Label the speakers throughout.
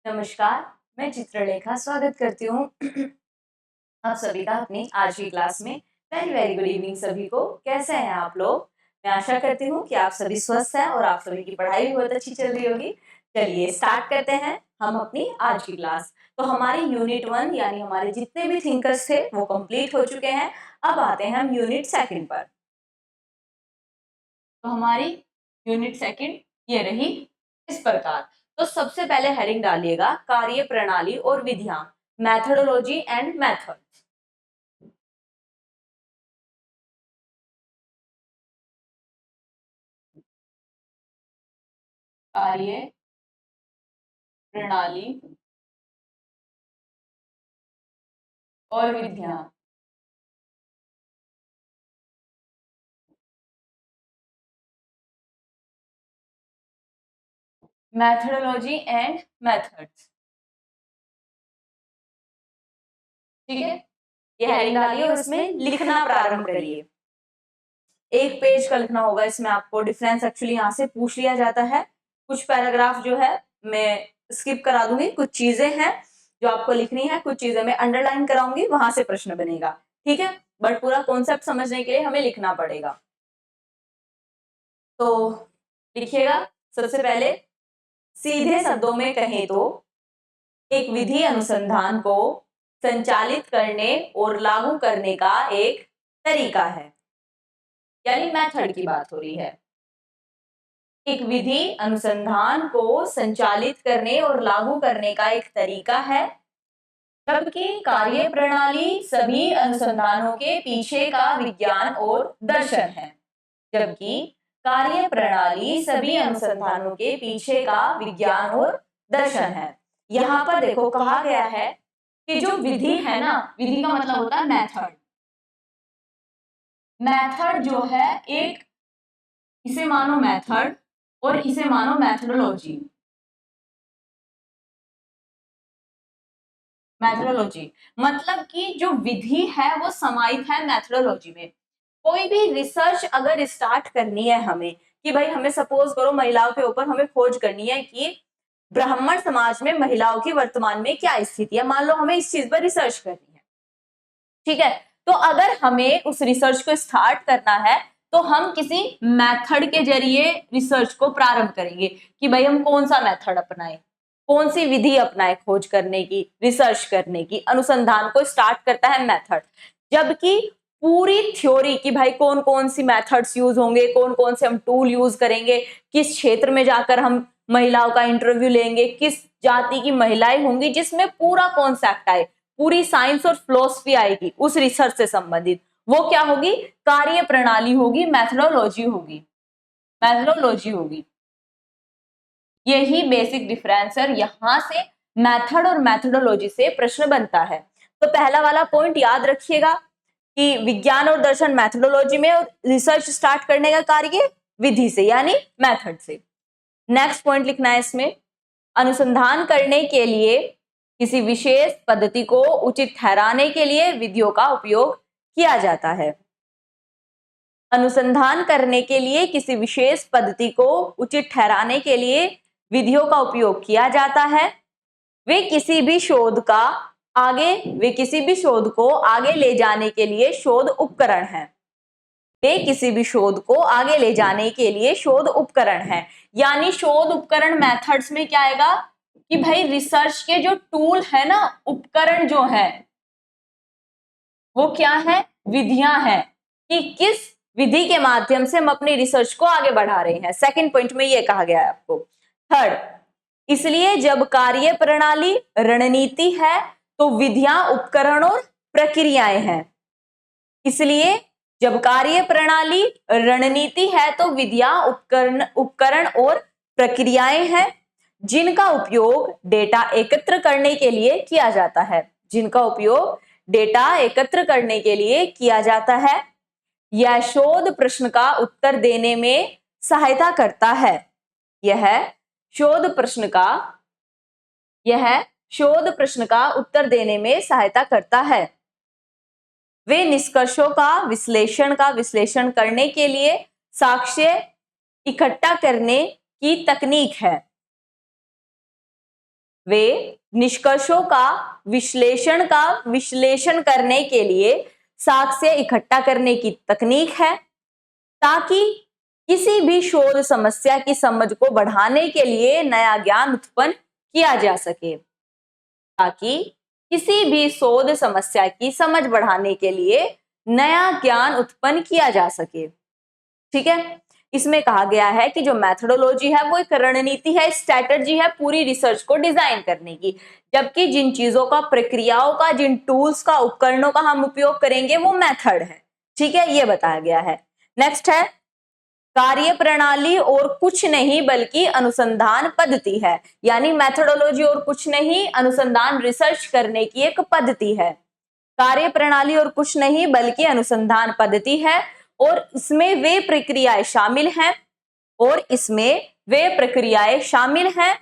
Speaker 1: नमस्कार, मैं चित्रलेखा स्वागत करती हूँ आप सभी का अपनी आज की क्लास में। वेरी वेरी गुड इवनिंग सभी को। कैसे हैं आप लोग? मैं आशा करती हूँ कि आप सभी स्वस्थ हैं और आप सभी की पढ़ाई भी बहुत अच्छी चल रही होगी। चलिए स्टार्ट करते हैं हम अपनी आज की क्लास। तो हमारी यूनिट 1 यानी हमारे जितने भी थिंकर्स थे वो कंप्लीट हो चुके हैं। अब आते हैं हम यूनिट 2 पर। तो हमारी यूनिट 2 ये रही इस प्रकार। तो सबसे पहले हेडिंग डालिएगा कार्य प्रणाली और विधियां, मैथडोलॉजी एंड मेथड। कार्य प्रणाली और विधियां। Methodology and methods. ठीक है, ये हेडिंग डालिए और इसमें लिखना प्रारंभ करिए। एक पेज का लिखना होगा। इसमें आपको डिफरेंस एक्चुअली यहाँ से पूछ लिया जाता है। कुछ पैराग्राफ जो है मैं स्किप करा दूंगी, कुछ चीजें हैं जो आपको लिखनी है, कुछ चीजें मैं अंडरलाइन कराऊंगी, वहां से प्रश्न बनेगा। ठीक है, बट पूरा कॉन्सेप्ट समझने के लिए हमें लिखना पड़ेगा। तो लिखिएगा। सबसे पहले सीधे शब्दों में कहें तो एक विधि अनुसंधान को संचालित करने और लागू करने का एक तरीका है, यानी मेथड की बात हो रही है। एक विधि अनुसंधान को संचालित करने और लागू करने का एक तरीका है, जबकि कार्य प्रणाली सभी अनुसंधानों के पीछे का विज्ञान और दर्शन है। जबकि कार्य प्रणाली सभी अनुसंधानों के पीछे का विज्ञान और दर्शन है। यहाँ पर देखो कहा गया है कि जो विधि है ना, विधि का मतलब होता है मेथड। मेथड जो है एक, इसे मानो मेथड और इसे मानो मैथडोलॉजी। मैथडोलॉजी मतलब कि जो विधि है वो समाहित है मैथडोलॉजी में। कोई भी रिसर्च अगर स्टार्ट करनी है हमें, कि भाई हमें सपोज करो महिलाओं के ऊपर हमें खोज करनी है कि ब्राह्मण समाज में महिलाओं की वर्तमान में क्या स्थिति है, मान लो हमें इस चीज पर रिसर्च करनी है। ठीक है, तो अगर हमें उस रिसर्च को स्टार्ट करना है तो हम किसी मेथड के जरिए रिसर्च को प्रारंभ करेंगे कि भाई हम कौन सा मेथड अपनाएं, कौन सी विधि अपनाएं खोज करने की, रिसर्च करने की। अनुसंधान को स्टार्ट करता है मेथड, जबकि पूरी थ्योरी कि भाई कौन कौन सी मेथड्स यूज होंगे, कौन कौन से हम टूल यूज करेंगे, किस क्षेत्र में जाकर हम महिलाओं का इंटरव्यू लेंगे, किस जाति की महिलाएं होंगी, जिसमें पूरा कॉन्सेप्ट आए, पूरी साइंस और फिलॉसफी आएगी उस रिसर्च से संबंधित, वो क्या होगी? कार्य प्रणाली होगी, मैथडोलॉजी होगी। मैथडोलॉजी होगी। यही बेसिक डिफरेंस है। यहां से मेथड और मैथडोलॉजी से प्रश्न बनता है। तो पहला वाला पॉइंट याद रखिएगा कि विज्ञान और दर्शन मैथडोलॉजी में, और रिसर्च स्टार्ट करने का कार्य विधि से यानी मेथड से। नेक्स्ट पॉइंट लिखना है इसमें, अनुसंधान करने के लिए किसी विशेष पद्धति को उचित ठहराने के लिए विधियों का उपयोग किया जाता है। अनुसंधान करने के लिए किसी विशेष पद्धति को उचित ठहराने के लिए विधियों का उपयोग किया जाता है। वे किसी भी शोध को आगे ले जाने के लिए शोध उपकरण है। वे किसी भी शोध को आगे ले जाने के लिए शोध उपकरण है। यानी शोध उपकरण मेथड्स में क्या आएगा कि भाई रिसर्च के जो टूल है ना, उपकरण जो है वो क्या है? विधियां हैं, कि किस विधि के माध्यम से हम अपनी रिसर्च को आगे बढ़ा रहे हैं। सेकंड पॉइंट में ये कहा गया है आपको। थर्ड, इसलिए जब कार्य प्रणाली रणनीति है तो विधियां उपकरण और प्रक्रियाएं हैं। इसलिए जब कार्य प्रणाली रणनीति है तो विधियां उपकरण और प्रक्रियाएं हैं, जिनका उपयोग डेटा एकत्र करने के लिए किया जाता है। जिनका उपयोग डेटा एकत्र करने के लिए किया जाता है। यह शोध प्रश्न का उत्तर देने में सहायता करता है। यह शोध प्रश्न का उत्तर देने में सहायता करता है। वे निष्कर्षों का विश्लेषण करने के लिए साक्ष्य इकट्ठा करने की तकनीक है। वे निष्कर्षों का विश्लेषण करने के लिए साक्ष्य इकट्ठा करने की तकनीक है, ताकि किसी भी शोध समस्या की समझ को बढ़ाने के लिए नया ज्ञान उत्पन्न किया जा सके। ताकि किसी भी शोध समस्या की समझ बढ़ाने के लिए नया ज्ञान उत्पन्न किया जा सके। ठीक है, इसमें कहा गया है कि जो मेथोडोलॉजी है वो एक रणनीति है, स्ट्रैटेजी है पूरी रिसर्च को डिजाइन करने की, जबकि जिन चीजों का, प्रक्रियाओं का, जिन टूल्स का, उपकरणों का हम उपयोग करेंगे वो मेथड है। ठीक है, ये बताया गया है। नेक्स्ट है कार्य प्रणाली और कुछ नहीं बल्कि अनुसंधान पद्धति है, यानी मेथोडोलॉजी और कुछ नहीं, अनुसंधान रिसर्च करने की एक पद्धति है। कार्य प्रणाली और कुछ नहीं बल्कि अनुसंधान पद्धति है, और इसमें वे प्रक्रियाएं शामिल हैं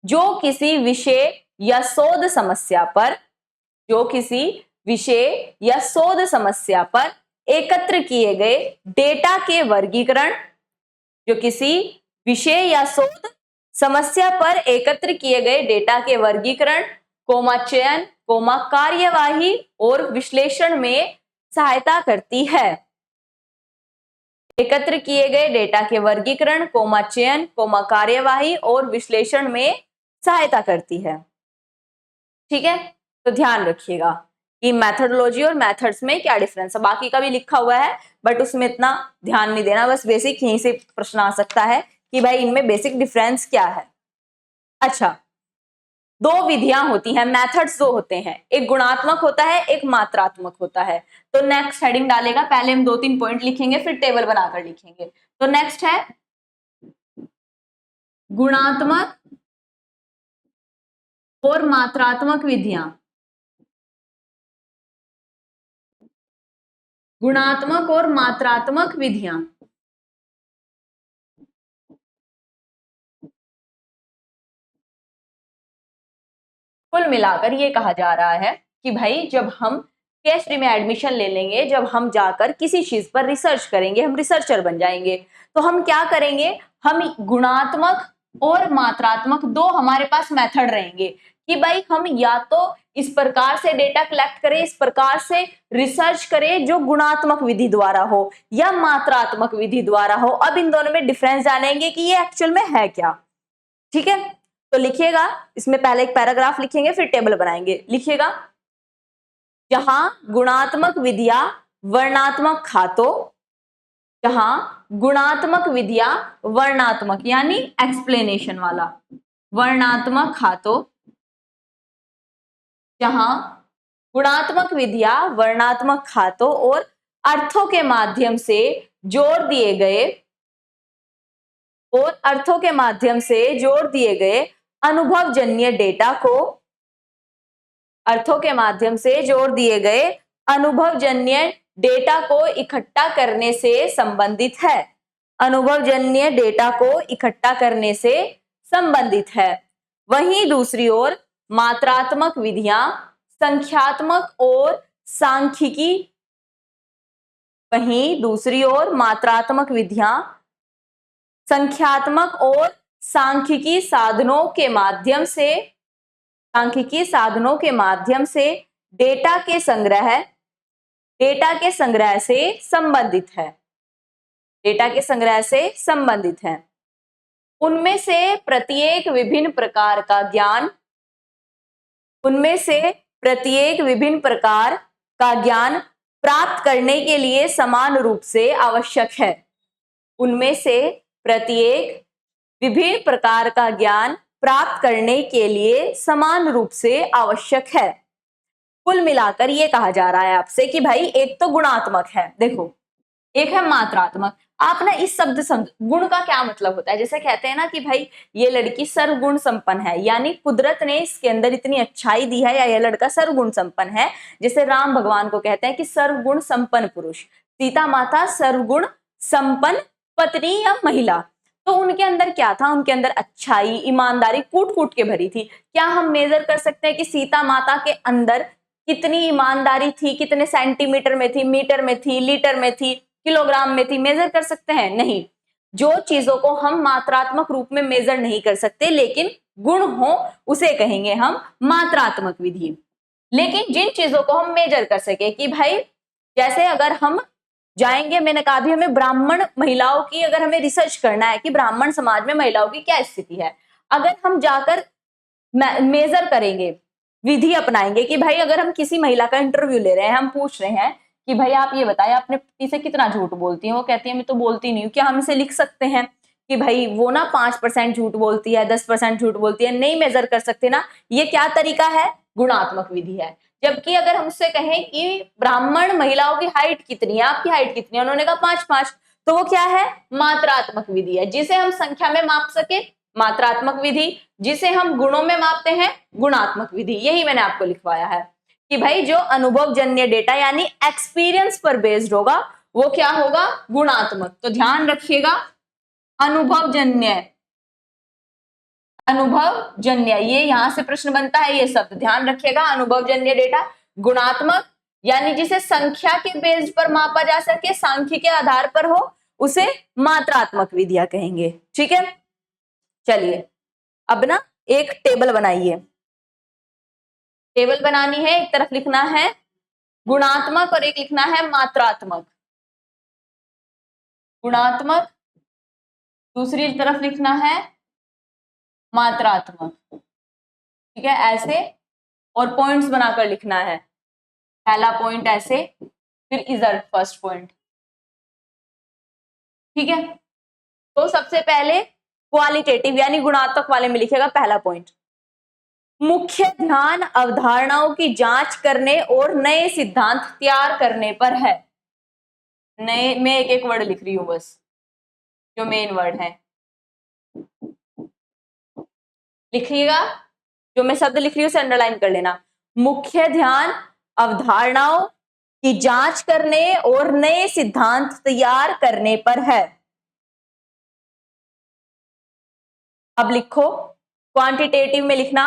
Speaker 1: जो किसी विषय या शोध समस्या पर एकत्र किए गए डेटा के वर्गीकरण, जो किसी विषय या शोध समस्या पर एकत्र किए गए डेटा के वर्गीकरण, चयन, कार्यवाही और विश्लेषण में सहायता करती है। एकत्र किए गए डेटा के वर्गीकरण, चयन, कार्यवाही और विश्लेषण में सहायता करती है। ठीक है, तो ध्यान रखिएगा कि मेथोडोलॉजी और मेथड्स में क्या डिफरेंस है। बाकी का भी लिखा हुआ है बट उसमें इतना ध्यान नहीं देना, बस बेसिक यहीं से प्रश्न आ सकता है कि भाई इनमें बेसिक डिफरेंस क्या है। अच्छा, दो विधियां होती हैं, मेथड्स दो होते हैं, एक गुणात्मक होता है, एक मात्रात्मक होता है। तो नेक्स्ट हेडिंग डालेगा, पहले हम 2-3 पॉइंट लिखेंगे फिर टेबल बनाकर लिखेंगे। तो नेक्स्ट है गुणात्मक और मात्रात्मक विधियां। गुणात्मक और मात्रात्मक विधियां। कुल मिलाकर ये कहा जा रहा है कि भाई जब हम पीएचडी में एडमिशन ले लेंगे, जब हम जाकर किसी चीज पर रिसर्च करेंगे, हम रिसर्चर बन जाएंगे, तो हम क्या करेंगे, हम गुणात्मक और मात्रात्मक दो हमारे पास मेथड रहेंगे कि भाई हम या तो इस प्रकार से डेटा कलेक्ट करें, इस प्रकार से रिसर्च करें जो गुणात्मक विधि द्वारा हो या मात्रात्मक विधि द्वारा हो। अब इन दोनों में डिफरेंस जानेंगे कि ये एक्चुअल में है क्या। ठीक है, तो लिखिएगा, इसमें पहले एक पैराग्राफ लिखेंगे फिर टेबल बनाएंगे। लिखिएगा, जहां गुणात्मक विधियां वर्णात्मक खातों, जहां गुणात्मक विधियां वर्णात्मक यानी एक्सप्लेनेशन वाला वर्णात्मक खातों, जहां गुणात्मक विधियां वर्णात्मक खातों और अर्थों के माध्यम से जोड़ दिए गए अनुभवजन्य डेटा को, अर्थों के माध्यम से जोड़ दिए गए अनुभवजन्य डेटा को इकट्ठा करने से संबंधित है। अनुभवजन्य डेटा को इकट्ठा करने से संबंधित है। वहीं दूसरी ओर मात्रात्मक विधियां संख्यात्मक और सांख्यिकी, वहीं दूसरी ओर मात्रात्मक विधियां संख्यात्मक और सांख्यिकी साधनों के माध्यम से डेटा के संग्रह से संबंधित है। डेटा के संग्रह से संबंधित है। उनमें से प्रत्येक विभिन्न प्रकार का ज्ञान प्राप्त करने के लिए समान रूप से आवश्यक है। उनमें से प्रत्येक विभिन्न प्रकार का ज्ञान प्राप्त करने के लिए समान रूप से आवश्यक है। कुल मिलाकर ये कहा जा रहा है आपसे कि भाई एक तो गुणात्मक है, देखो, एक है मात्रात्मक। आप ना इस शब्द गुण का क्या मतलब होता है, जैसे कहते हैं ना कि भाई ये लड़की सर्वगुण संपन्न है, यानी कुदरत ने इसके अंदर इतनी अच्छाई दी है, या यह लड़का सर्वगुण संपन्न है। जैसे राम भगवान को कहते हैं कि सर्वगुण संपन्न पुरुष, सीता माता सर्वगुण संपन्न पत्नी या महिला। तो उनके अंदर क्या था, उनके अंदर अच्छाई, ईमानदारी कूट कूट के भरी थी। क्या हम मेजर कर सकते हैं कि सीता माता के अंदर कितनी ईमानदारी थी, कितने सेंटीमीटर में थी, मीटर में थी, लीटर में थी, किलोग्राम में थी, मेजर कर सकते हैं? नहीं। जो चीजों को हम मात्रात्मक रूप में मेजर नहीं कर सकते लेकिन गुण हो उसे कहेंगे हम मात्रात्मक विधि। लेकिन जिन चीजों को हम मेजर कर सके कि भाई जैसे अगर हम जाएंगे, मैंने कहा भी हमें ब्राह्मण महिलाओं की अगर हमें रिसर्च करना है कि ब्राह्मण समाज में महिलाओं की क्या स्थिति है, अगर हम जाकर मेजर करेंगे, विधि अपनाएंगे कि भाई अगर हम किसी महिला का इंटरव्यू ले रहे हैं, हम पूछ रहे हैं कि भाई आप ये बताएं अपने पति से कितना झूठ बोलती है, वो कहती है मैं तो बोलती नहीं हूँ, क्या हम इसे लिख सकते हैं कि भाई वो ना 5% झूठ बोलती है, 10% झूठ बोलती है? नहीं मेजर कर सकते ना। ये क्या तरीका है? गुणात्मक विधि है। जबकि अगर हम उससे कहें कि ब्राह्मण महिलाओं की हाइट कितनी है, आपकी हाइट कितनी है, उन्होंने कहा 5-5, तो वो क्या है? मात्रात्मक विधि है। जिसे हम संख्या में माप सके मात्रात्मक विधि, जिसे हम गुणों में मापते हैं गुणात्मक विधि। यही मैंने आपको लिखवाया है कि भाई जो अनुभवजन्य डेटा यानी एक्सपीरियंस पर बेस्ड होगा वो क्या होगा? गुणात्मक। तो ध्यान रखिएगा, अनुभवजन्य, अनुभवजन्य, ये यहां से प्रश्न बनता है, ये शब्द ध्यान रखिएगा। अनुभवजन्य डेटा गुणात्मक, यानी जिसे संख्या के बेस पर मापा जा सके, सांख्य के आधार पर हो, उसे मात्रात्मक विधियां कहेंगे। ठीक है, चलिए अब ना एक टेबल बनाइए। टेबल बनानी है, एक तरफ लिखना है गुणात्मक और एक लिखना है मात्रात्मक। गुणात्मक, दूसरी तरफ लिखना है मात्रात्मक। ठीक है, ऐसे, और पॉइंट्स बनाकर लिखना है। पहला पॉइंट ऐसे, फिर इधर फर्स्ट पॉइंट। ठीक है, तो सबसे पहले क्वालिटेटिव यानी गुणात्मक वाले में लिखेगा पहला पॉइंट, मुख्य ध्यान अवधारणाओं की जांच करने और नए सिद्धांत तैयार करने पर है। नए में एक एक वर्ड लिख रही हूं बस, जो मेन वर्ड है लिखिएगा, जो मैं शब्द लिख रही हूं उसे अंडरलाइन कर लेना। मुख्य ध्यान अवधारणाओं की जांच करने और नए सिद्धांत तैयार करने पर है। अब लिखो क्वांटिटेटिव में लिखना,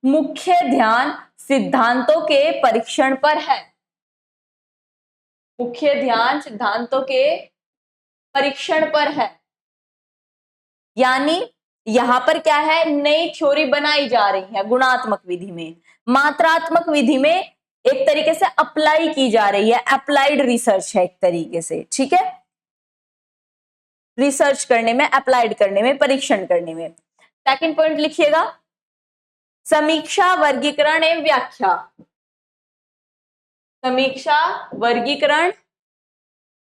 Speaker 1: मुख्य ध्यान सिद्धांतों के परीक्षण पर है। मुख्य ध्यान सिद्धांतों के परीक्षण पर है, यानी यहां पर क्या है? नई थ्योरी बनाई जा रही है गुणात्मक विधि में। मात्रात्मक विधि में एक तरीके से अप्लाई की जा रही है, अप्लाइड रिसर्च है एक तरीके से। ठीक है, रिसर्च करने में, अप्लाइड करने में, परीक्षण करने में। सेकंड पॉइंट लिखिएगा, समीक्षा, वर्गीकरण एवं व्याख्या। समीक्षा, वर्गीकरण,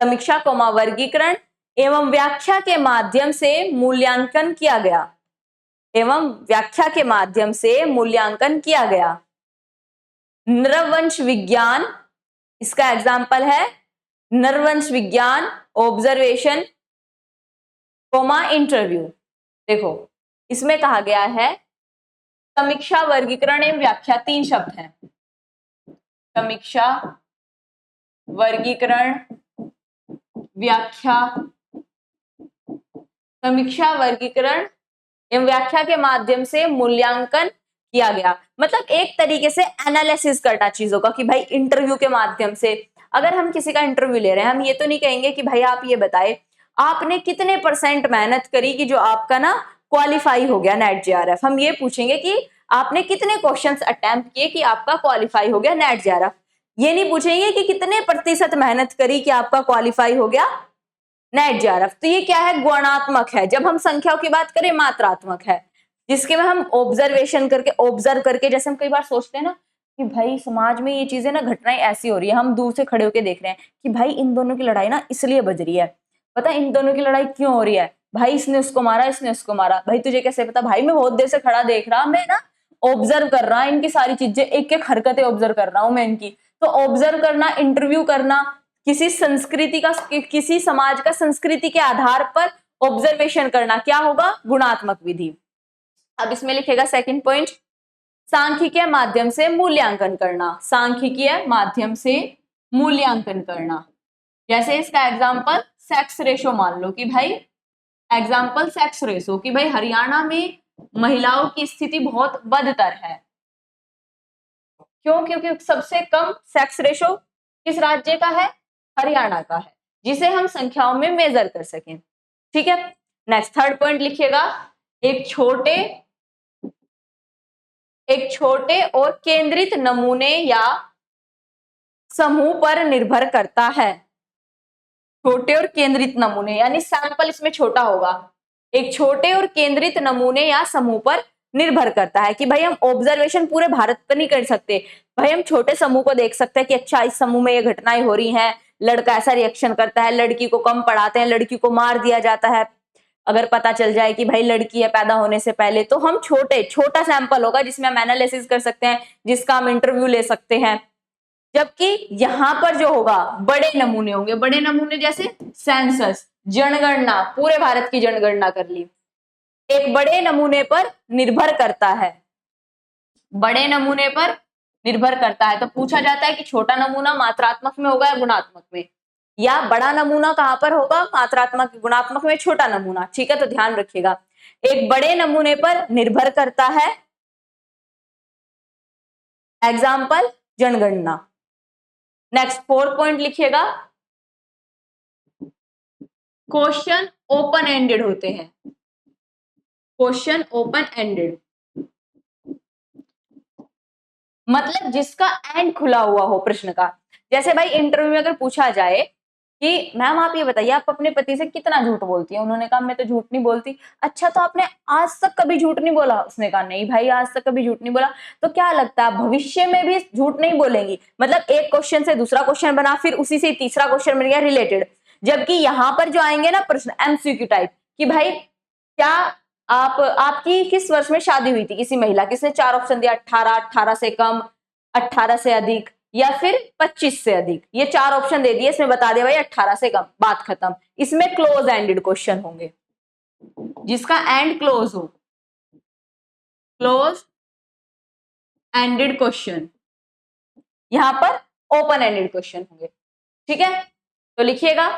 Speaker 1: समीक्षा कोमा वर्गीकरण एवं व्याख्या के माध्यम से मूल्यांकन किया गया, एवं व्याख्या के माध्यम से मूल्यांकन किया गया। नरवंश विज्ञान, इसका एग्जाम्पल है नरवंश विज्ञान, ऑब्जर्वेशन कोमा इंटरव्यू। देखो इसमें कहा गया है समीक्षा, वर्गीकरण एवं व्याख्या, तीन शब्द हैं, समीक्षा, वर्गीकरण, व्याख्या। समीक्षा, वर्गीकरण एवं व्याख्या के माध्यम से मूल्यांकन किया गया, मतलब एक तरीके से एनालिसिस करना चीजों का कि भाई इंटरव्यू के माध्यम से। अगर हम किसी का इंटरव्यू ले रहे हैं, हम ये तो नहीं कहेंगे कि भाई आप ये बताए आपने कितने % मेहनत करी कि जो आपका ना क्वालिफाई हो गया नेट जेआरएफ। हम ये पूछेंगे कि आपने कितने क्वेश्चंस अटेम्प्ट किए कि आपका क्वालिफाई हो गया नेट जेआरएफ। ये नहीं पूछेंगे कि कितने % मेहनत करी कि आपका क्वालिफाई हो गया नेट जेआरएफ। तो ये क्या है? गुणात्मक है। जब हम संख्याओं की बात करें मात्रात्मक है, जिसके में हम ऑब्जर्वेशन करके, ऑब्जर्व करके, जैसे हम कई बार सोचते हैं ना कि भाई समाज में ये चीजें ना, घटनाएं ऐसी हो रही है, हम दूर से खड़े होकर देख रहे हैं कि भाई इन दोनों की लड़ाई ना इसलिए बज रही है, पता है इन दोनों की लड़ाई क्यों हो रही है? भाई इसने उसको मारा, इसने उसको मारा। भाई तुझे कैसे पता? भाई मैं बहुत देर से खड़ा देख रहा, मैं ना ऑब्जर्व कर रहा, इनकी सारी चीजें, एक एक हरकतें ऑब्जर्व कर रहा हूं मैं इनकी। तो ऑब्जर्व करना, इंटरव्यू करना, किसी संस्कृति का, किसी समाज का संस्कृति के आधार पर ऑब्जर्वेशन करना, क्या होगा? गुणात्मक विधि। अब इसमें लिखेगा सेकंड पॉइंट, सांख्यिकीय माध्यम से मूल्यांकन करना। सांख्यिकीय माध्यम से मूल्यांकन करना, जैसे इसका एग्जांपल सेक्स रेशो मान लो कि भाई, एग्जांपल सेक्स रेशो कि भाई हरियाणा में महिलाओं की स्थिति बहुत बदतर है। क्यों? क्योंकि सबसे कम सेक्स रेशो किस राज्य का है? हरियाणा का है, जिसे हम संख्याओं में मेजर कर सकें। ठीक है, नेक्स्ट थर्ड पॉइंट लिखिएगा, एक छोटे एक छोटे और केंद्रित नमूने या समूह पर निर्भर करता है। छोटे और केंद्रित नमूने यानी सैंपल इसमें छोटा होगा। एक छोटे और केंद्रित नमूने या समूह पर निर्भर करता है कि भाई हम ऑब्जर्वेशन पूरे भारत पर नहीं कर सकते, भाई हम छोटे समूह को देख सकते हैं कि अच्छा इस समूह में ये घटनाएं हो रही हैं, लड़का ऐसा रिएक्शन करता है, लड़की को कम पढ़ाते हैं, लड़की को मार दिया जाता है। अगर पता चल जाए कि भाई लड़की है पैदा होने से पहले, तो हम छोटा सैंपल होगा जिसमें हम एनालिसिस कर सकते हैं, जिसका हम इंटरव्यू ले सकते हैं। जबकि यहां पर जो होगा बड़े नमूने होंगे, बड़े नमूने जैसे सेंसस, जनगणना, पूरे भारत की जनगणना कर ली, एक बड़े नमूने पर निर्भर करता है, बड़े नमूने पर निर्भर करता है। तो पूछा जाता है कि छोटा नमूना मात्रात्मक में होगा या गुणात्मक में, या बड़ा नमूना कहां पर होगा, मात्रात्मक गुणात्मक में, छोटा नमूना। ठीक है, तो ध्यान रखिएगा, एक बड़े नमूने पर निर्भर करता है। एग्जाम्पल जनगणना। नेक्स्ट 4 पॉइंट लिखिएगा, क्वेश्चन ओपन एंडेड होते हैं। क्वेश्चन ओपन एंडेड मतलब जिसका एंड खुला हुआ हो प्रश्न का। जैसे भाई इंटरव्यू में अगर पूछा जाए कि मैम आप ये बताइए आप अपने पति से कितना झूठ बोलती है, उन्होंने कहा मैं तो झूठ नहीं बोलती। अच्छा तो आपने आज तक कभी झूठ नहीं बोला? उसने कहा नहीं भाई आज तक कभी झूठ नहीं बोला। तो क्या लगता है भविष्य में भी झूठ नहीं बोलेंगी? मतलब एक क्वेश्चन से दूसरा क्वेश्चन बना, फिर उसी से तीसरा क्वेश्चन बन गया रिलेटेड। जबकि यहां पर जो आएंगे ना प्रश्न एमसीक्यू टाइप कि भाई क्या आपकी किस वर्ष में शादी हुई थी किसी महिला, किसने 4 ऑप्शन दिया, 18, 18 से कम, 18 से अधिक, या फिर 25 से अधिक। ये 4 ऑप्शन दे दिए, इसमें बता दिया भाई 18 से कम, बात खत्म। इसमें क्लोज एंडेड क्वेश्चन होंगे, जिसका एंड क्लोज हो, क्लोज एंडेड क्वेश्चन। यहां पर ओपन एंडेड क्वेश्चन होंगे। ठीक है, तो लिखिएगा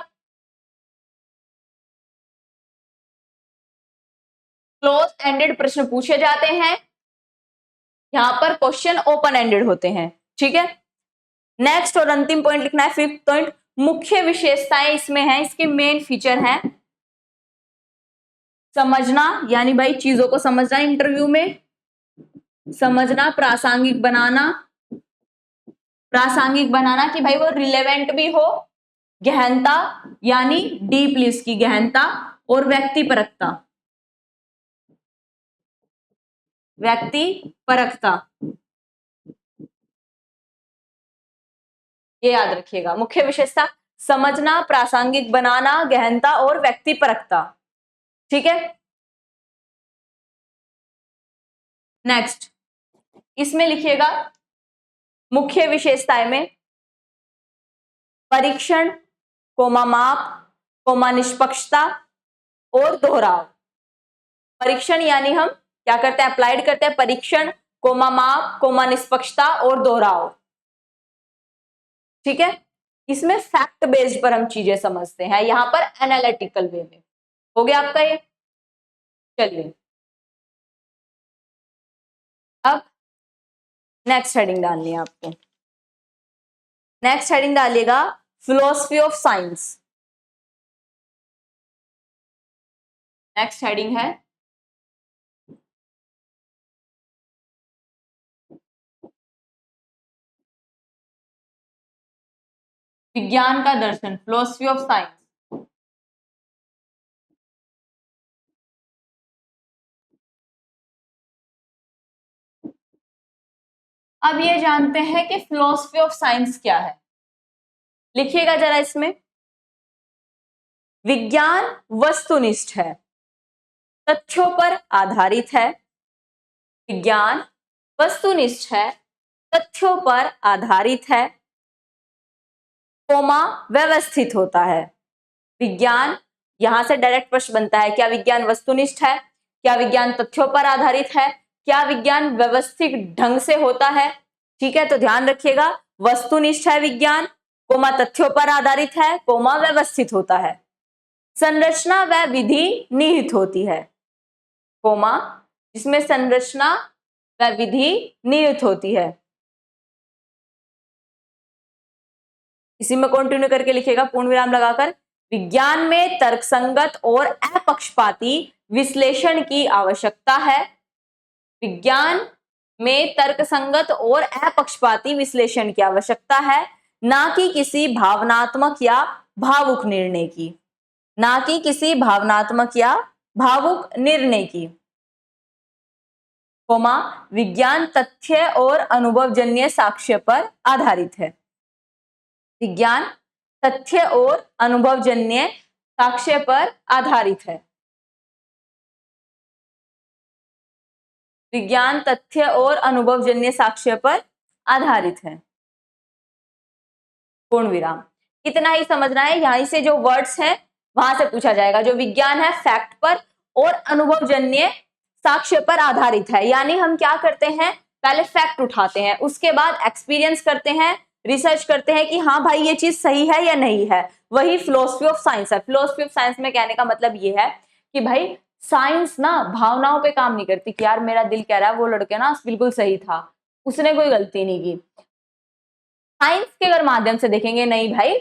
Speaker 1: क्लोज एंडेड प्रश्न पूछे जाते हैं, यहां पर क्वेश्चन ओपन एंडेड होते हैं। ठीक है, नेक्स्ट और अंतिम पॉइंट लिखना है 5th पॉइंट, मुख्य विशेषताएं इसमें हैं, इसके मेन फीचर हैं समझना, यानी भाई चीजों को समझना इंटरव्यू में, समझना, प्रासंगिक बनाना, प्रासंगिक बनाना कि भाई वो रिलेवेंट भी हो, गहनता यानी डीपली इसकी गहनता, और व्यक्तिपरकता, व्यक्तिपरकता, ये याद रखिएगा। मुख्य विशेषता समझना, प्रासंगिक बनाना, गहनता और व्यक्तिपरकता। ठीक है, नेक्स्ट इसमें लिखिएगा मुख्य विशेषताएं में परीक्षण, कोमा माप, कोमा निष्पक्षता और दोहराव। परीक्षण यानी हम क्या करते हैं, अप्लाइड करते हैं, परीक्षण, कोमा माप, कोमा निष्पक्षता और दोहराव। ठीक है, इसमें फैक्ट बेस्ड पर हम चीजें समझते हैं, यहां पर एनालिटिकल वे में। हो गया आपका ये? चलिए अब नेक्स्ट हेडिंग डालनी है आपको। नेक्स्ट हेडिंग डालिएगा philosophy of science. Next heading है विज्ञान का दर्शन, फिलोसफी ऑफ साइंस। अब ये जानते हैं कि फिलोसफी ऑफ साइंस क्या है। लिखिएगा जरा इसमें, विज्ञान वस्तुनिष्ठ है, तथ्यों पर आधारित है। विज्ञान वस्तुनिष्ठ है, तथ्यों पर आधारित है, कोमा व्यवस्थित होता है। विज्ञान, यहां से डायरेक्ट प्रश्न बनता है, क्या विज्ञान वस्तुनिष्ठ है, क्या विज्ञान तथ्यों पर आधारित है, क्या विज्ञान व्यवस्थित ढंग से होता है। ठीक है, तो ध्यान रखिएगा, वस्तुनिष्ठ है विज्ञान, कोमा तथ्यों पर आधारित है, कोमा व्यवस्थित होता है, संरचना व विधि निहित होती है, कोमा जिसमें संरचना व विधि निहित होती है। इसी में कंटिन्यू करके लिखिएगा पूर्ण विराम लगाकर, विज्ञान में तर्कसंगत और अपक्षपाती विश्लेषण की आवश्यकता है। विज्ञान में तर्कसंगत और अपक्षपाती विश्लेषण की आवश्यकता है, ना कि किसी भावनात्मक या भावुक निर्णय की, ना कि किसी भावनात्मक या भावुक निर्णय की। कोमा, विज्ञान तथ्य और अनुभवजन्य साक्ष्य पर आधारित है। विज्ञान तथ्य और अनुभवजन्य साक्ष्य पर आधारित है। विज्ञान तथ्य और अनुभवजन्य साक्ष्य पर आधारित है। पूर्ण विराम। इतना ही समझना है, यहीं से जो वर्ड्स हैं वहां से पूछा जाएगा। जो विज्ञान है फैक्ट पर और अनुभवजन्य साक्ष्य पर आधारित है, यानी हम क्या करते हैं, पहले फैक्ट उठाते हैं, उसके बाद एक्सपीरियंस करते हैं, रिसर्च करते हैं कि हाँ भाई ये चीज सही है या नहीं है। वही फिलोसफी ऑफ साइंस है। फिलोसफी ऑफ साइंस में कहने का मतलब ये है कि भाई साइंस ना भावनाओं पे काम नहीं करती कि यार मेरा दिल कह रहा है वो लड़के ना बिल्कुल सही था, उसने कोई गलती नहीं की। साइंस के अगर माध्यम से देखेंगे, नहीं भाई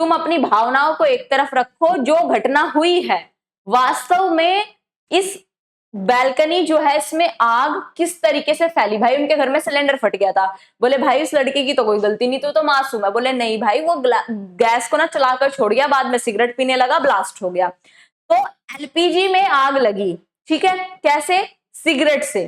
Speaker 1: तुम अपनी भावनाओं को एक तरफ रखो, जो घटना हुई है वास्तव में इस बैल्कनी जो है इसमें आग किस तरीके से फैली। भाई उनके घर में सिलेंडर फट गया था, बोले भाई उस लड़के की तो कोई गलती नहीं, तो मासूम है। बोले नहीं भाई वो गैस को ना चलाकर छोड़ गया, बाद में सिगरेट पीने लगा, ब्लास्ट हो गया। तो एलपीजी में आग लगी, ठीक है, कैसे, सिगरेट से।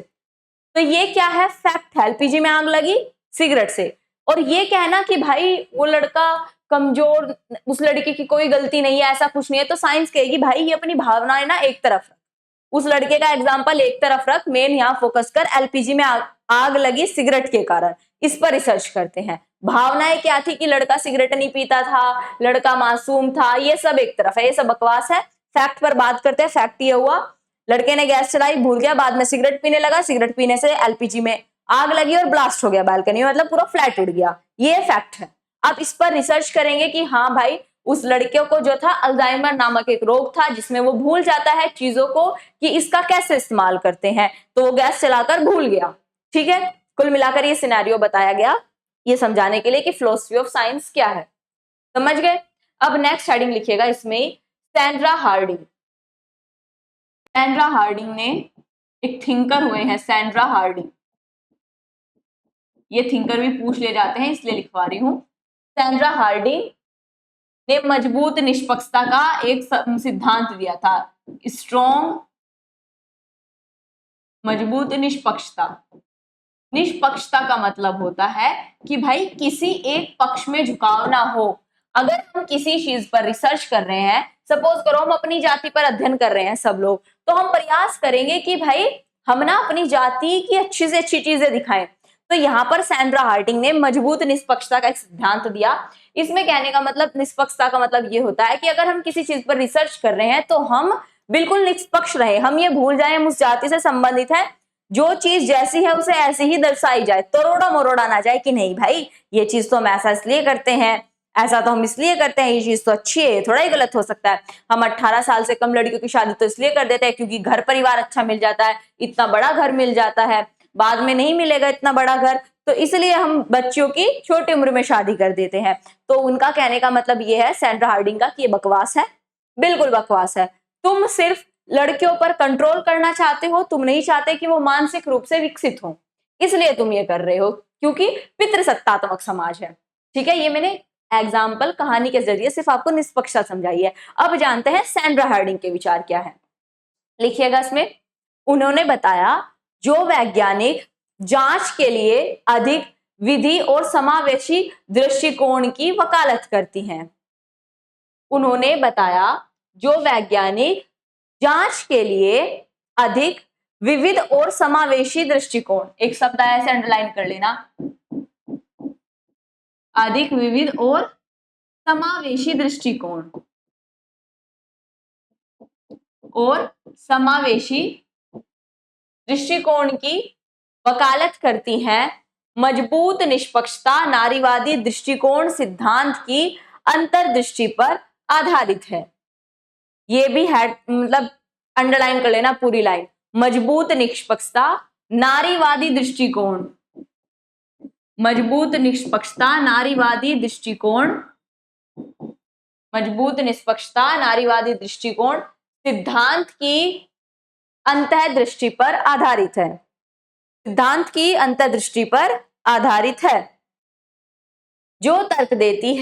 Speaker 1: तो ये क्या है, फैक्ट है, एलपीजी में आग लगी सिगरेट से। और ये कहना कि भाई वो लड़का कमजोर, उस लड़के की कोई गलती नहीं है, ऐसा कुछ नहीं है, तो साइंस कहेगी भाई ये अपनी भावनाएं ना एक तरफ रख, उस लड़के का एग्जाम्पल एक तरफ रख, मेन यहाँ फोकस कर, एलपीजी में आग लगी सिगरेट के कारण, इस पर रिसर्च करते हैं। भावनाएं क्या थी कि लड़का सिगरेट नहीं पीता था, लड़का मासूम था, ये सब एक तरफ है, ये सब बकवास है। फैक्ट पर बात करते हैं। फैक्ट ये हुआ लड़के ने गैस चलाई, भूल गया, बाद में सिगरेट पीने लगा, सिगरेट पीने से एलपीजी में आग लगी और ब्लास्ट हो गया बैल्कनी में, मतलब पूरा फ्लैट उड़ गया, ये फैक्ट है। अब इस पर रिसर्च करेंगे कि हाँ भाई उस लड़के को जो था अल्जाइमर नामक एक रोग था, जिसमें वो भूल जाता है चीजों को कि इसका कैसे इस्तेमाल करते हैं, तो वो गैस चलाकर भूल गया। ठीक है, कुल मिलाकर ये सिनेरियो बताया गया ये समझाने के लिए कि फिलोसफी ऑफ साइंस क्या है। समझ गए। अब नेक्स्ट हेडिंग लिखिएगा इसमें, सैंड्रा हार्डिंग। सैंड्रा हार्डिंग ने एक थिंकर हुए हैं, सैंड्रा हार्डिंग, ये थिंकर भी पूछ ले जाते हैं इसलिए लिखवा रही हूं। सैंड्रा हार्डिंग ने मजबूत निष्पक्षता का एक सिद्धांत दिया था, स्ट्रॉन्ग, मजबूत निष्पक्षता। निष्पक्षता का मतलब होता है कि भाई किसी एक पक्ष में झुकाव ना हो। अगर हम किसी चीज पर रिसर्च कर रहे हैं, सपोज करो हम अपनी जाति पर अध्ययन कर रहे हैं सब लोग, तो हम प्रयास करेंगे कि भाई हम ना अपनी जाति की अच्छी से अच्छी चीजें दिखाएं। तो यहाँ पर सैंड्रा हार्डिंग ने मजबूत निष्पक्षता का एक सिद्धांत दिया। इसमें कहने का मतलब, निष्पक्षता का मतलब ये होता है कि अगर हम किसी चीज पर रिसर्च कर रहे हैं तो हम बिल्कुल निष्पक्ष रहे, हम ये भूल जाए हम उस जाति से संबंधित है, जो चीज जैसी है उसे ऐसी ही दर्शाई जाए, तोड़ा मरोड़ा ना जाए कि नहीं भाई ये चीज तो हम ऐसा इसलिए करते हैं, ऐसा तो हम इसलिए करते हैं, ये चीज तो अच्छी है, थोड़ा ही गलत हो सकता है। हम 18 साल से कम लड़कियों की शादी तो इसलिए कर देते हैं क्योंकि घर परिवार अच्छा मिल जाता है, इतना बड़ा घर मिल जाता है, बाद में नहीं मिलेगा इतना बड़ा घर, तो इसलिए हम बच्चियों की छोटी उम्र में शादी कर देते हैं। तो उनका कहने का मतलब ये है सैंड्रा हार्डिंग का कि ये बकवास है, बिल्कुल बकवास है। तुम सिर्फ लड़कियों पर कंट्रोल करना चाहते हो, तुम नहीं चाहते कि वो मानसिक रूप से विकसित हो, इसलिए तुम ये कर रहे हो, क्योंकि पितृसत्तात्मक समाज है। ठीक है, ये मैंने एग्जाम्पल कहानी के जरिए सिर्फ आपको निष्पक्षता समझाई है। अब जानते हैं सैंड्रा हार्डिंग के विचार क्या है। लिखिएगा इसमें, उन्होंने बताया जो वैज्ञानिक जांच के लिए अधिक विधि और समावेशी दृष्टिकोण की वकालत करती हैं। उन्होंने बताया जो वैज्ञानिक जांच के लिए अधिक विविध और समावेशी दृष्टिकोण, एक शब्द आया से अंडरलाइन कर लेना, अधिक विविध और समावेशी दृष्टिकोण और समावेशी दृष्टिकोण की वकालत करती हैं, मजबूत निष्पक्षता नारीवादी दृष्टिकोण सिद्धांत की अंतर्दृष्टि पर आधारित है। ये भी है, मतलब अंडरलाइन कर लेना पूरी लाइन, मजबूत निष्पक्षता नारीवादी दृष्टिकोण, मजबूत निष्पक्षता नारीवादी दृष्टिकोण, मजबूत निष्पक्षता नारीवादी दृष्टिकोण सिद्धांत की अंतःदृष्टि पर आधारित है। सिद्धांत की अंतर्दृष्टि पर आधारित है, जो तर्क देती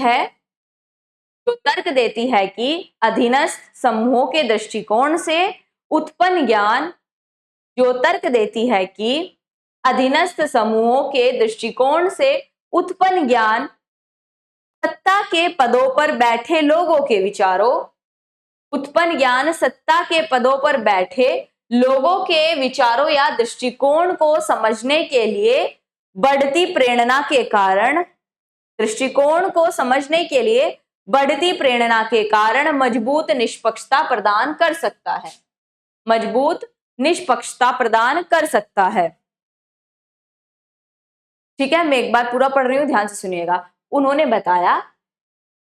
Speaker 1: है कि अधीनस्थ समूहों के दृष्टिकोण से उत्पन्न ज्ञान, जो तर्क देती है कि अधीनस्थ समूहों के दृष्टिकोण से उत्पन्न ज्ञान सत्ता के पदों पर बैठे लोगों के विचारों, उत्पन्न ज्ञान सत्ता के पदों पर बैठे लोगों के विचारों या दृष्टिकोण को समझने के लिए बढ़ती प्रेरणा के कारण, दृष्टिकोण को समझने के लिए बढ़ती प्रेरणा के कारण मजबूत निष्पक्षता प्रदान कर सकता है, मजबूत निष्पक्षता प्रदान कर सकता है। ठीक है, मैं एक बार पूरा पढ़ रही हूं, ध्यान से सुनिएगा। उन्होंने बताया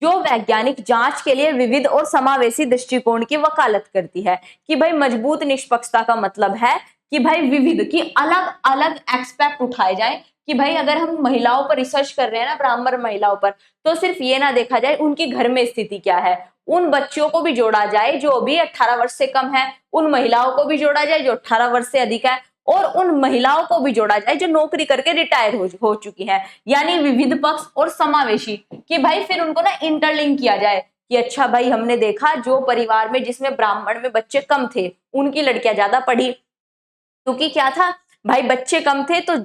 Speaker 1: जो वैज्ञानिक जांच के लिए विविध और समावेशी दृष्टिकोण की वकालत करती है कि भाई मजबूत निष्पक्षता का मतलब है कि भाई विविध की अलग अलग एक्सपेक्ट उठाए जाए कि भाई अगर हम महिलाओं पर रिसर्च कर रहे हैं ना, ब्राह्मण महिलाओं पर, तो सिर्फ ये ना देखा जाए उनकी घर में स्थिति क्या है, उन बच्चों को भी जोड़ा जाए जो भी 18 वर्ष से कम है, उन महिलाओं को भी जोड़ा जाए जो 18 वर्ष से अधिक है, और उन महिलाओं को भी जोड़ा जाए जो नौकरी करके रिटायर हो चुकी है। यानी विविध पक्ष और समावेशी, कि भाई फिर उनको ना इंटरलिंक किया जाए कि अच्छा भाई हमने देखा जो परिवार में जिसमें ब्राह्मण में बच्चे कम थे उनकी लड़कियां ज्यादा पढ़ी, क्योंकि क्या था भाई बच्चे कम थे तो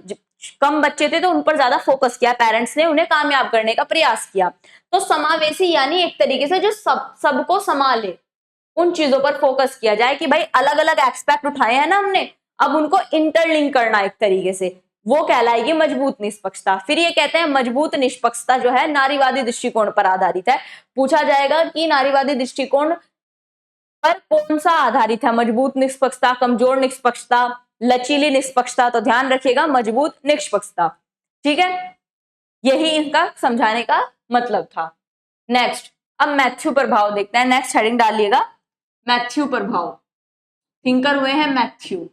Speaker 1: कम बच्चे थे तो उन पर ज्यादा फोकस किया, पेरेंट्स ने उन्हें कामयाब करने का प्रयास किया। तो समावेशी यानी एक तरीके से जो सबको संभाले, उन चीजों पर फोकस किया जाए कि भाई अलग अलग एस्पेक्ट उठाए हैं ना हमने, अब उनको इंटरलिंक करना एक तरीके से, वो कहलाएगी मजबूत निष्पक्षता। फिर ये कहते हैं मजबूत निष्पक्षता जो है नारीवादी दृष्टिकोण पर आधारित है। पूछा जाएगा कि नारीवादी दृष्टिकोण पर कौन सा आधारित है, मजबूत निष्पक्षता, कमजोर निष्पक्षता, लचीली निष्पक्षता, तो ध्यान रखिएगा मजबूत निष्पक्षता। ठीक है, यही इनका समझाने का मतलब था। नेक्स्ट, अब मैथ्यू प्रभाव देखते हैं। नेक्स्ट हेडिंग डालिएगा मैथ्यू प्रभाव। थिंकर हुए हैं मैथ्यू।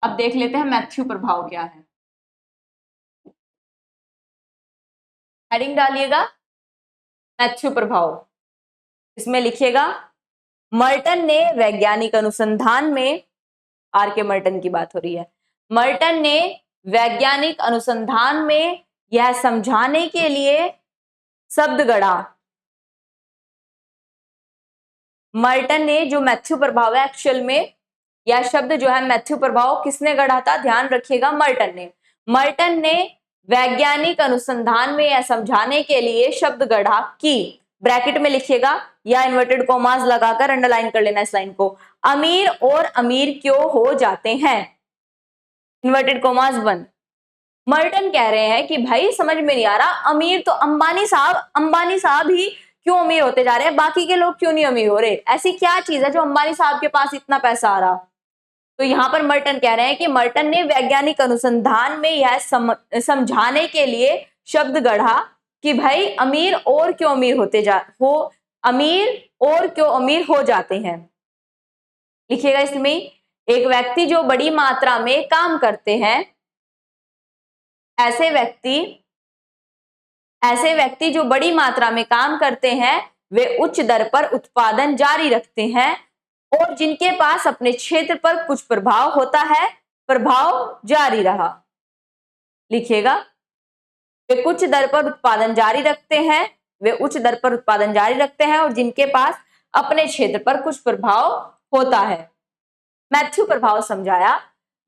Speaker 1: अब देख लेते हैं मैथ्यू प्रभाव क्या है। हेडिंग डालिएगा मैथ्यू प्रभाव। इसमें लिखिएगा मर्टन ने वैज्ञानिक अनुसंधान में, आर के मर्टन की बात हो रही है, मर्टन ने वैज्ञानिक अनुसंधान में यह समझाने के लिए शब्द गढ़ा। मर्टन ने जो मैथ्यू प्रभाव है, एक्चुअल में यह शब्द जो है मैथ्यू प्रभाव किसने गढ़ा था, ध्यान रखिएगा मर्टन ने वैज्ञानिक अनुसंधान में यह समझाने के लिए शब्द गढ़ा कि, ब्रैकेट में लिखिएगा या इन्वर्टेड कॉमास लगाकर अंडरलाइन कर लेना इस लाइन को, अमीर और अमीर क्यों हो जाते हैं, इन्वर्टेड कॉमास बंद। मर्टन कह रहे हैं कि भाई समझ में नहीं आ रहा, अमीर तो अंबानी साहब ही क्यों अमीर होते जा रहे हैं, बाकी के लोग क्यों नहीं अमीर हो रहे, ऐसी क्या चीज है जो अंबानी साहब के पास इतना पैसा आ रहा। तो यहां पर मर्टन कह रहे हैं कि मर्टन ने वैज्ञानिक अनुसंधान में यह समझाने के लिए शब्द गढ़ा कि भाई अमीर और क्यों अमीर हो जाते हैं। लिखिएगा इसमें, एक व्यक्ति जो बड़ी मात्रा में काम करते हैं, ऐसे व्यक्ति जो बड़ी मात्रा में काम करते हैं वे उच्च दर पर उत्पादन जारी रखते हैं, और जिनके पास अपने क्षेत्र पर कुछ प्रभाव होता है, प्रभाव जारी रहा। लिखिएगा, वे उच्च दर पर उत्पादन जारी रखते हैं और जिनके पास अपने क्षेत्र पर कुछ प्रभाव होता है। मैथ्यू प्रभाव समझाया।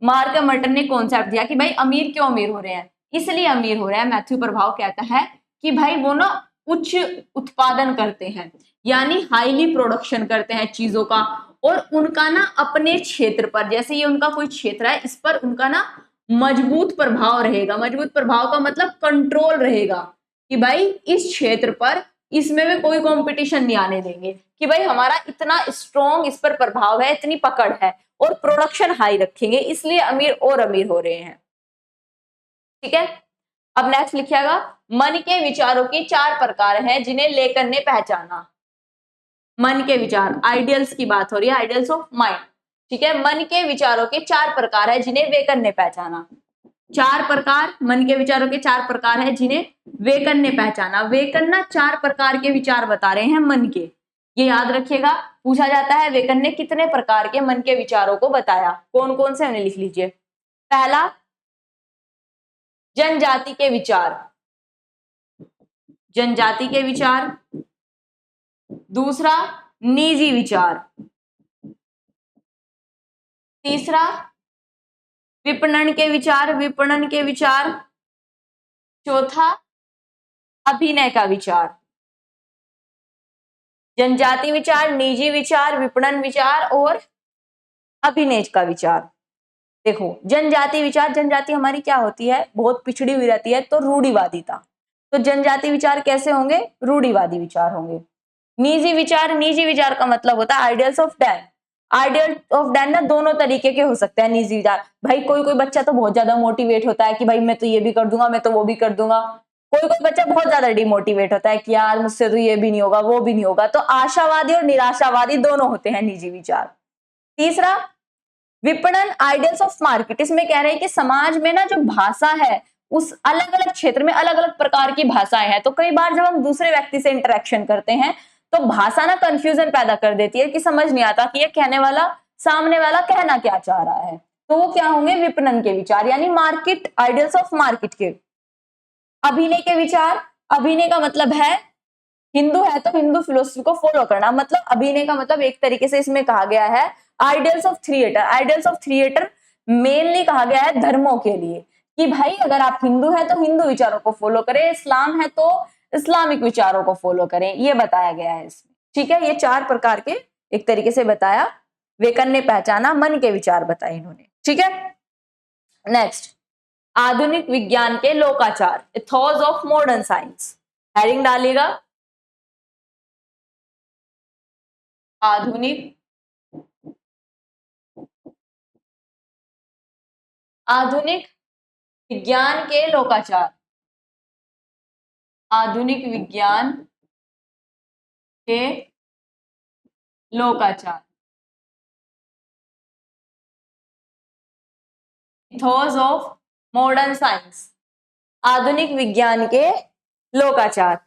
Speaker 1: मार्क मर्टन ने कॉन्सेप्ट दिया कि भाई अमीर क्यों अमीर हो रहे हैं, इसलिए अमीर हो रहे हैं। मैथ्यू प्रभाव कहता है कि भाई वो ना उच्च उत्पादन करते हैं, यानी हाईली प्रोडक्शन करते हैं चीजों का, और उनका ना अपने क्षेत्र पर, जैसे ये उनका कोई क्षेत्र है, इस पर उनका ना मजबूत प्रभाव रहेगा। मजबूत प्रभाव का मतलब कंट्रोल रहेगा कि भाई इस क्षेत्र पर इसमें भी कोई कंपटीशन नहीं आने देंगे, कि भाई हमारा इतना स्ट्रॉन्ग इस पर प्रभाव है, इतनी पकड़ है, और प्रोडक्शन हाई रखेंगे, इसलिए अमीर और अमीर हो रहे हैं। ठीक है, अब नेक्स्ट लिखिएगा, मन के विचारों के 4 प्रकार हैं जिन्हें लेकर ने पहचाना। मन के विचार, आइडियल्स की बात हो रही है, आइडियल्स ऑफ माइंड। ठीक है, मन के विचारों के 4 प्रकार है जिन्हें वेकन ने पहचाना। 4 प्रकार, मन के विचारों के 4 प्रकार है जिन्हें वेकन ने पहचाना। वेकन ना 4 प्रकार के विचार बता रहे हैं मन के, ये याद रखिएगा। पूछा जाता है वेकन ने कितने प्रकार के मन के विचारों को बताया, कौन कौन से, उन्हें लिख लीजिए। पहला जनजाति के विचार, जनजाति के विचार। दूसरा निजी विचार। तीसरा विपणन के विचार, विपणन के विचार। चौथा अभिनय का विचार। जनजाति विचार, निजी विचार, विपणन विचार और अभिनय का विचार। देखो जनजाति विचार, जनजाति हमारी क्या होती है, बहुत पिछड़ी हुई रहती है, तो रूढ़िवादिता। तो जनजाति विचार कैसे होंगे, रूढ़िवादी विचार होंगे। निजी विचार, निजी विचार का मतलब होता है ideals of Dan. Ideal of Dan ना दोनों तरीके के हो सकते हैं निजी विचार। भाई कोई कोई बच्चा तो बहुत ज्यादा मोटिवेट होता है कि भाई मैं तो ये भी कर दूंगा, मैं तो वो भी कर दूंगा। कोई कोई बच्चा बहुत ज्यादा डिमोटिवेट होता है कि यार मुझसे तो ये भी नहीं होगा, वो भी नहीं होगा। तो आशावादी और निराशावादी दोनों होते हैं निजी विचार। तीसरा विपणन, आइडियल्स ऑफ मार्केट। इसमें कह रहे हैं कि समाज में ना जो भाषा है, उस अलग अलग क्षेत्र में अलग अलग प्रकार की भाषाएं हैं। तो कई बार जब हम दूसरे व्यक्ति से इंटरेक्शन करते हैं तो भाषा ना कंफ्यूजन पैदा कर देती है कि समझ नहीं आता कि ये कहने वाला, सामने वाला कहना क्या चाह रहा है। तो वो क्या होंगे, विपणन के विचार, यानी मार्केट, आइडियल्स ऑफ मार्केट के। अभिनय के विचार, अभिनय का मतलब है हिंदू है तो हिंदू फिलोसफी को फॉलो करना। मतलब अभिनय का मतलब एक तरीके से इसमें कहा गया है ideals of theatre. Ideals of theatre mainly कहा गया है धर्मों के लिए कि भाई अगर आप हिंदू हैं तो हिंदू विचारों को फॉलो करें, इस्लाम है तो इस्लामिक विचारों को फॉलो करें, ये बताया गया है इसमें। ठीक है, ये 4 प्रकार के एक तरीके से बताया, वेकन ने पहचाना, मन के विचार बताए इन्होंने। ठीक है, नेक्स्ट आधुनिक विज्ञान के लोकाचार, ethos of modern science. Heading डालिएगा आधुनिक विज्ञान के लोकाचार। आधुनिक विज्ञान के लोकाचार, इथोस ऑफ मॉडर्न साइंस। आधुनिक विज्ञान के लोकाचार।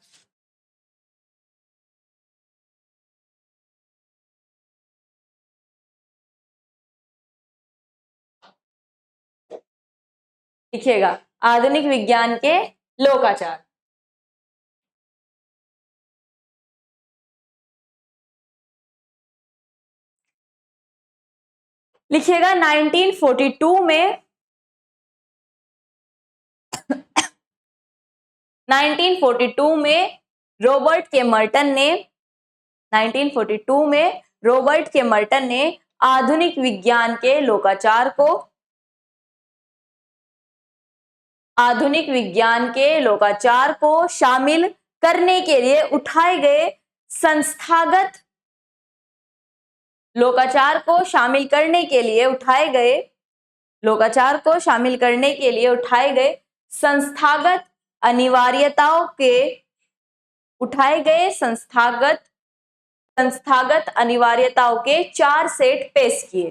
Speaker 1: लिखिएगा आधुनिक विज्ञान के लोकाचार। लिखिएगा 1942 में 1942 में रॉबर्ट के मर्टन ने 1942 में रॉबर्ट के मर्टन ने आधुनिक विज्ञान के लोकाचार को आधुनिक विज्ञान के लोकाचार को शामिल करने के लिए उठाए गए संस्थागत लोकाचार को शामिल करने के लिए उठाए गए लोकाचार को शामिल करने के लिए उठाए गए संस्थागत अनिवार्यताओं के उठाए गए संस्थागत अनिवार्यताओं के 4 सेट पेश किए।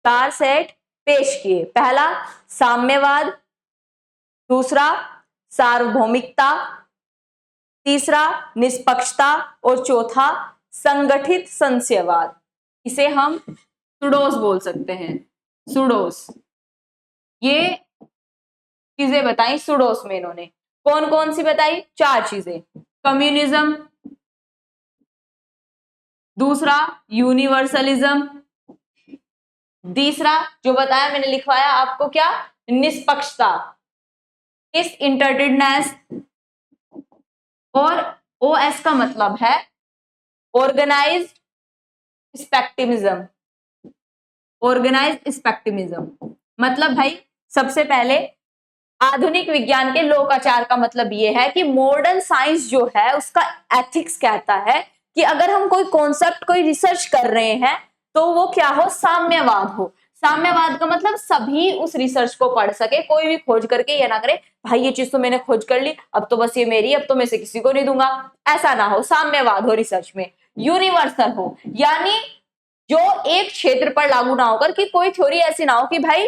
Speaker 1: 4 सेट पेश किए। पहला साम्यवाद, दूसरा सार्वभौमिकता, तीसरा निष्पक्षता और चौथा संगठित संशयवाद। इसे हम सुडोस बोल सकते हैं, सुडोस। ये चीजें बताई सुडोस में इन्होंने। कौन कौन सी बताई? 4 चीजें। कम्युनिज्म, दूसरा यूनिवर्सलिज्म, तीसरा जो बताया मैंने लिखवाया आपको क्या, निष्पक्षता, डिसइंटरेस्टेडनेस, और ओएस का मतलब है ऑर्गेनाइज्ड स्पेक्टिमिज्म। ऑर्गेनाइज्ड स्पेक्टिमिज्म मतलब भाई सबसे पहले आधुनिक विज्ञान के लोकाचार का मतलब यह है कि मॉडर्न साइंस जो है उसका एथिक्स कहता है कि अगर हम कोई कॉन्सेप्ट, कोई रिसर्च कर रहे हैं तो वो क्या हो, साम्यवाद हो। साम्यवाद का मतलब सभी उस रिसर्च को पढ़ सके, कोई भी खोज करके ये ना करे भाई ये चीज तो मैंने खोज कर ली, अब तो बस ये मेरी, अब तो मैं से किसी को नहीं दूंगा, ऐसा ना हो। साम्यवाद हो रिसर्च में। यूनिवर्सल हो, यानी जो एक क्षेत्र पर लागू ना होकर कि कोई थ्योरी ऐसी ना हो कि भाई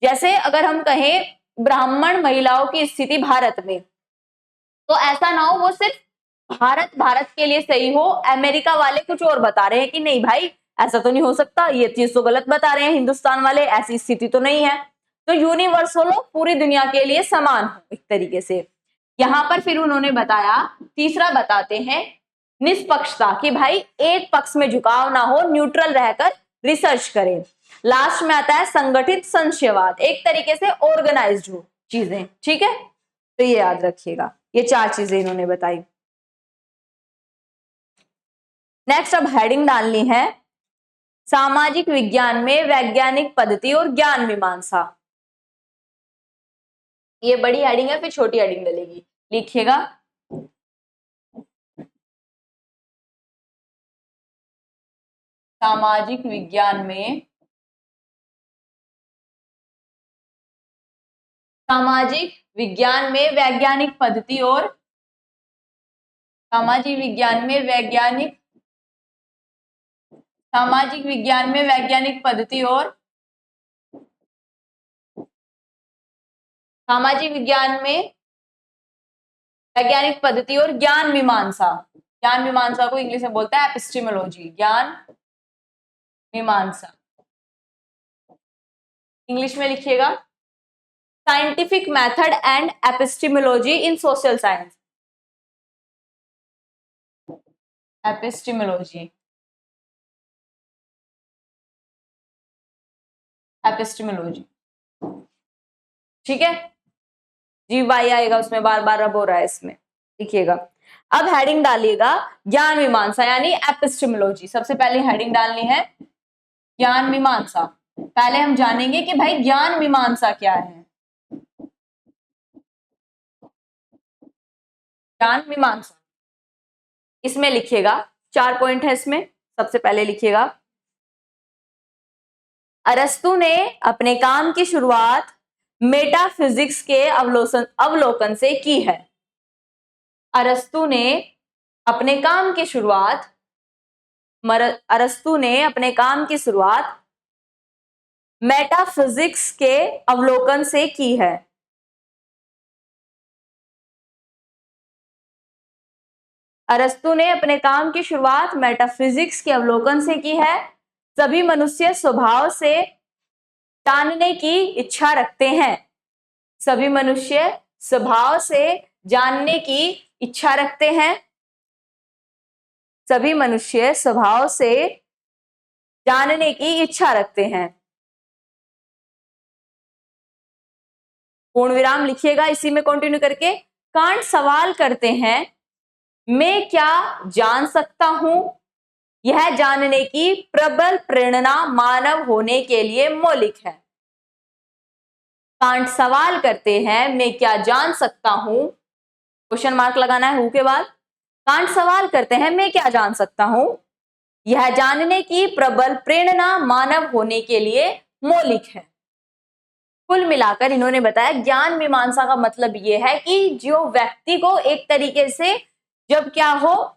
Speaker 1: जैसे अगर हम कहें ब्राह्मण महिलाओं की स्थिति भारत में, तो ऐसा ना हो वो सिर्फ भारत के लिए सही हो, अमेरिका वाले कुछ और बता रहे हैं कि नहीं भाई ऐसा तो नहीं हो सकता, ये चीज तो गलत बता रहे हैं हिंदुस्तान वाले, ऐसी स्थिति तो नहीं है। तो यूनिवर्सल हो, पूरी दुनिया के लिए समान हो एक तरीके से। यहां पर फिर उन्होंने बताया, तीसरा बताते हैं निष्पक्षता, कि भाई एक पक्ष में झुकाव ना हो, न्यूट्रल रहकर रिसर्च करें। लास्ट में आता है संगठित संशयवाद, एक तरीके से ऑर्गेनाइज्ड हो चीजें, ठीक है, तो ये याद रखिएगा, ये 4 चीजें इन्होंने बताई। नेक्स्ट अब हेडिंग डालनी है, सामाजिक विज्ञान में वैज्ञानिक पद्धति और ज्ञान मीमांसा। ये बड़ी हेडिंग है, फिर छोटी हेडिंग डलेगी, लिखिएगा सामाजिक विज्ञान में वैज्ञानिक पद्धति और सामाजिक विज्ञान में वैज्ञानिक पद्धति और सामाजिक विज्ञान में वैज्ञानिक पद्धति और ज्ञान मीमांसा। ज्ञान मीमांसा को इंग्लिश में बोलता है एपिस्टेमोलॉजी, ज्ञान मीमांसा। इंग्लिश में लिखिएगा scientific method and epistemology in social science. Epistemology, ठीक है, जी वाई आएगा उसमें, बार बार अब हो रहा है इसमें, लिखिएगा। अब हेडिंग डालिएगा ज्ञान मीमांसा यानी एपिस्टेमोलॉजी। सबसे पहले हेडिंग डालनी है ज्ञान मीमांसा। पहले हम जानेंगे कि भाई ज्ञान मीमांसा क्या है। ज्ञान मीमांसा, इसमें लिखिएगा 4 पॉइंट है इसमें। सबसे पहले लिखिएगा, अरस्तु ने अपने काम की शुरुआत मेटाफिजिक्स के अवलोकन से की है। अरस्तु ने अपने काम की शुरुआत मेटाफिजिक्स के अवलोकन से की है। अरस्तु ने अपने काम की शुरुआत मेटाफिजिक्स के अवलोकन से की है। सभी मनुष्य स्वभाव से जानने की इच्छा रखते हैं। सभी मनुष्य स्वभाव से जानने की इच्छा रखते हैं। सभी मनुष्य स्वभाव से जानने की इच्छा रखते हैं। पूर्ण विराम लिखिएगा इसी में कंटिन्यू करके। कांट सवाल करते हैं, मैं क्या जान सकता हूं? यह जानने की प्रबल प्रेरणा मानव होने के लिए मौलिक है। कांट सवाल करते हैं, मैं क्या जान सकता हूं, क्वेश्चन मार्क लगाना है हु के बाद। कांट सवाल करते हैं, मैं क्या जान सकता हूं, यह जानने की प्रबल प्रेरणा मानव होने के लिए मौलिक है। कुल मिलाकर इन्होंने बताया ज्ञान मीमांसा का मतलब यह है कि जो व्यक्ति को एक तरीके से जब क्या हो,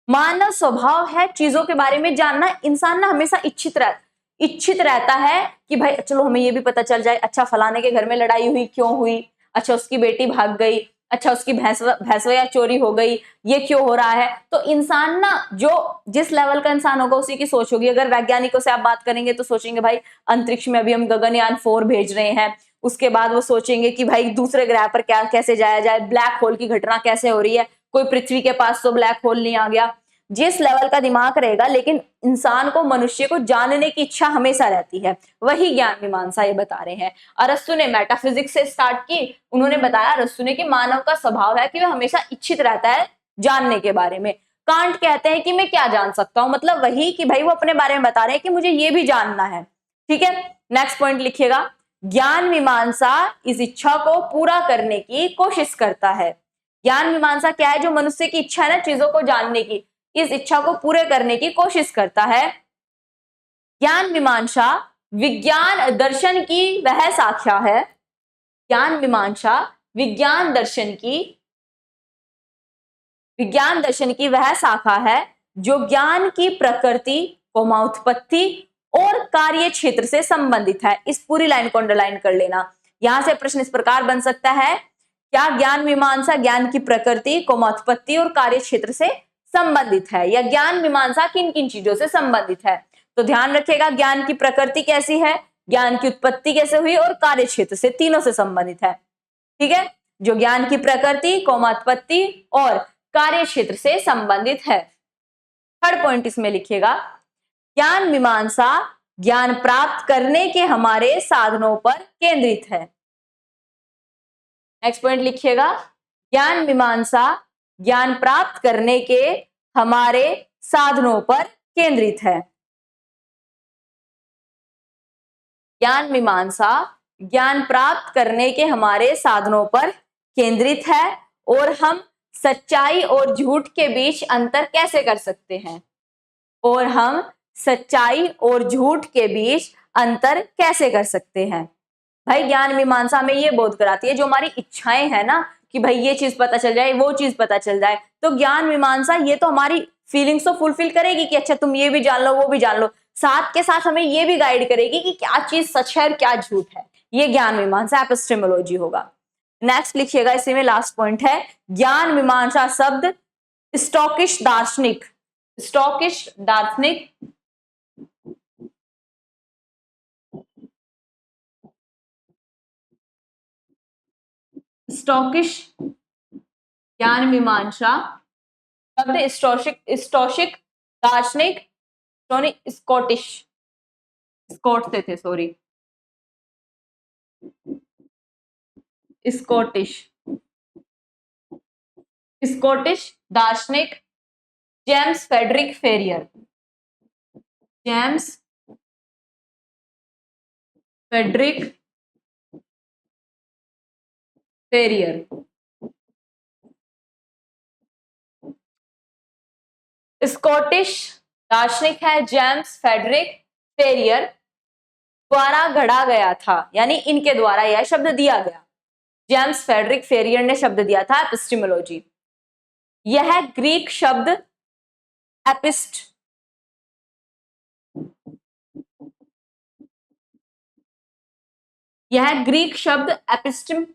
Speaker 1: मानव स्वभाव है चीजों के बारे में जानना, इंसान ना हमेशा इच्छित रहता है कि भाई चलो हमें ये भी पता चल जाए, अच्छा फलाने के घर में लड़ाई हुई, क्यों हुई, अच्छा उसकी बेटी भाग गई, अच्छा उसकी भैंस या चोरी हो गई, ये क्यों हो रहा है। तो इंसान ना जो जिस लेवल का इंसान होगा उसी की सोच होगी। अगर वैज्ञानिकों से आप बात करेंगे तो सोचेंगे भाई अंतरिक्ष में अभी हम गगनयान 4 भेज रहे हैं, उसके बाद वो सोचेंगे कि भाई दूसरे ग्रह पर क्या कैसे जाया जाए, ब्लैक होल की घटना कैसे हो रही है, कोई पृथ्वी के पास तो ब्लैक होल नहीं आ गया। जिस लेवल का दिमाग रहेगा, लेकिन इंसान को, मनुष्य को जानने की इच्छा हमेशा रहती है, वही ज्ञान मीमांसा ये बता रहे हैं। अरस्तु ने मेटाफिजिक्स से स्टार्ट की। उन्होंने बताया अरस्तु ने कि मानव का स्वभाव है कि वह हमेशा इच्छित रहता है जानने के बारे में। कांट कहते हैं कि मैं क्या जान सकता हूं, मतलब वही कि भाई वो अपने बारे में बता रहे हैं कि मुझे ये भी जानना है। ठीक है, नेक्स्ट पॉइंट लिखिएगा, ज्ञान मीमांसा इस इच्छा को पूरा करने की कोशिश करता है। ज्ञान मीमांसा क्या है? जो मनुष्य की इच्छा है ना चीजों को जानने की, इस इच्छा को पूरे करने की कोशिश करता है। ज्ञान मीमांसा विज्ञान दर्शन की वह शाखा है। ज्ञान मीमांसा विज्ञान दर्शन की वह शाखा है जो ज्ञान की प्रकृति, उत्पत्ति और कार्य क्षेत्र से संबंधित है। इस पूरी लाइन को अंडरलाइन कर लेना। यहां से प्रश्न इस प्रकार बन सकता है, क्या ज्ञान मीमांसा ज्ञान की प्रकृति, उत्पत्ति और कार्य क्षेत्र से संबंधित है, या ज्ञान मीमांसा किन किन चीजों से संबंधित है? तो ध्यान रखिएगा, ज्ञान की प्रकृति कैसी है? ज्ञान की उत्पत्ति कैसे हुई और कार्य क्षेत्र से, तीनों से संबंधित है। ठीक है, जो ज्ञान की प्रकृति, उत्पत्ति और कार्य क्षेत्र से संबंधित है। थर्ड पॉइंट इसमें लिखिएगा, ज्ञान मीमांसा ज्ञान प्राप्त करने के हमारे साधनों पर केंद्रित है। नेक्स्ट पॉइंट लिखिएगा, ज्ञान मीमांसा ज्ञान प्राप्त करने के हमारे साधनों पर केंद्रित है। ज्ञान मीमांसा ज्ञान प्राप्त करने के हमारे साधनों पर केंद्रित है और हम सच्चाई और झूठ के बीच अंतर कैसे कर सकते हैं, और हम सच्चाई और झूठ के बीच अंतर कैसे कर सकते हैं। भाई ज्ञान मीमांसा में ये बोध कराती है, जो हमारी इच्छाएं है ना कि भाई ये चीज पता चल जाए, वो चीज पता चल जाए, तो ज्ञान मीमांसा ये तो हमारी फीलिंग्स तो फुलफिल करेगी कि अच्छा तुम ये भी जान लो वो भी जान लो, साथ के साथ हमें ये भी गाइड करेगी कि क्या चीज सच है और क्या झूठ है। ये ज्ञान मीमांसा एपिस्टेमोलॉजी होगा। नेक्स्ट लिखिएगा, इसी में लास्ट पॉइंट है, ज्ञान मीमांसा शब्द स्टॉकिश दार्शनिक, स्टॉकिश दार्शनिक स्टॉकिश ज्ञान मीमांसा शब्द स्टोशिक दार्शनिक, स्कॉटिश, स्कॉट से थे सॉरी, स्कॉटिश दार्शनिक James Frederick Ferrier, James Frederick Ferrier, Scottish दार्शनिक है जेम्स फेडरिक फेरियर द्वारा गढ़ा गया था, यानी इनके द्वारा यह शब्द दिया गया। जेम्स फेडरिक फेरियर ने शब्द दिया था एपिस्टेमोलॉजी। यह ग्रीक शब्द एपिस्ट, यह ग्रीक शब्द एपिस्टम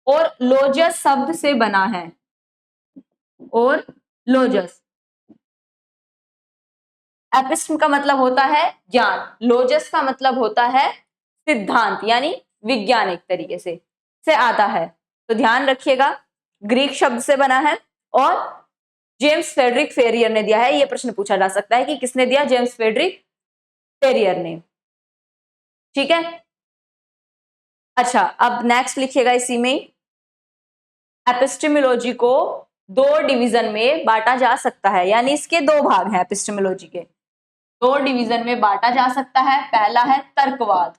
Speaker 1: और लोजस शब्द से बना है, और लोजस, एपिस्टम का मतलब होता है ज्ञान, लोजस का मतलब होता है सिद्धांत यानी वैज्ञानिक तरीके से आता है। तो ध्यान रखिएगा, ग्रीक शब्द से बना है और जेम्स फेडरिक फेरियर ने दिया है। यह प्रश्न पूछा जा सकता है कि किसने दिया, जेम्स फेडरिक फेरियर ने। ठीक है, अच्छा अब नेक्स्ट लिखिएगा, इसी में एपिस्टेमोलॉजी को दो डिवीजन में बांटा जा सकता है, यानी इसके दो भाग हैं एपिस्टेमोलॉजी के, दो डिवीजन में बांटा जा सकता है। पहला है तर्कवाद,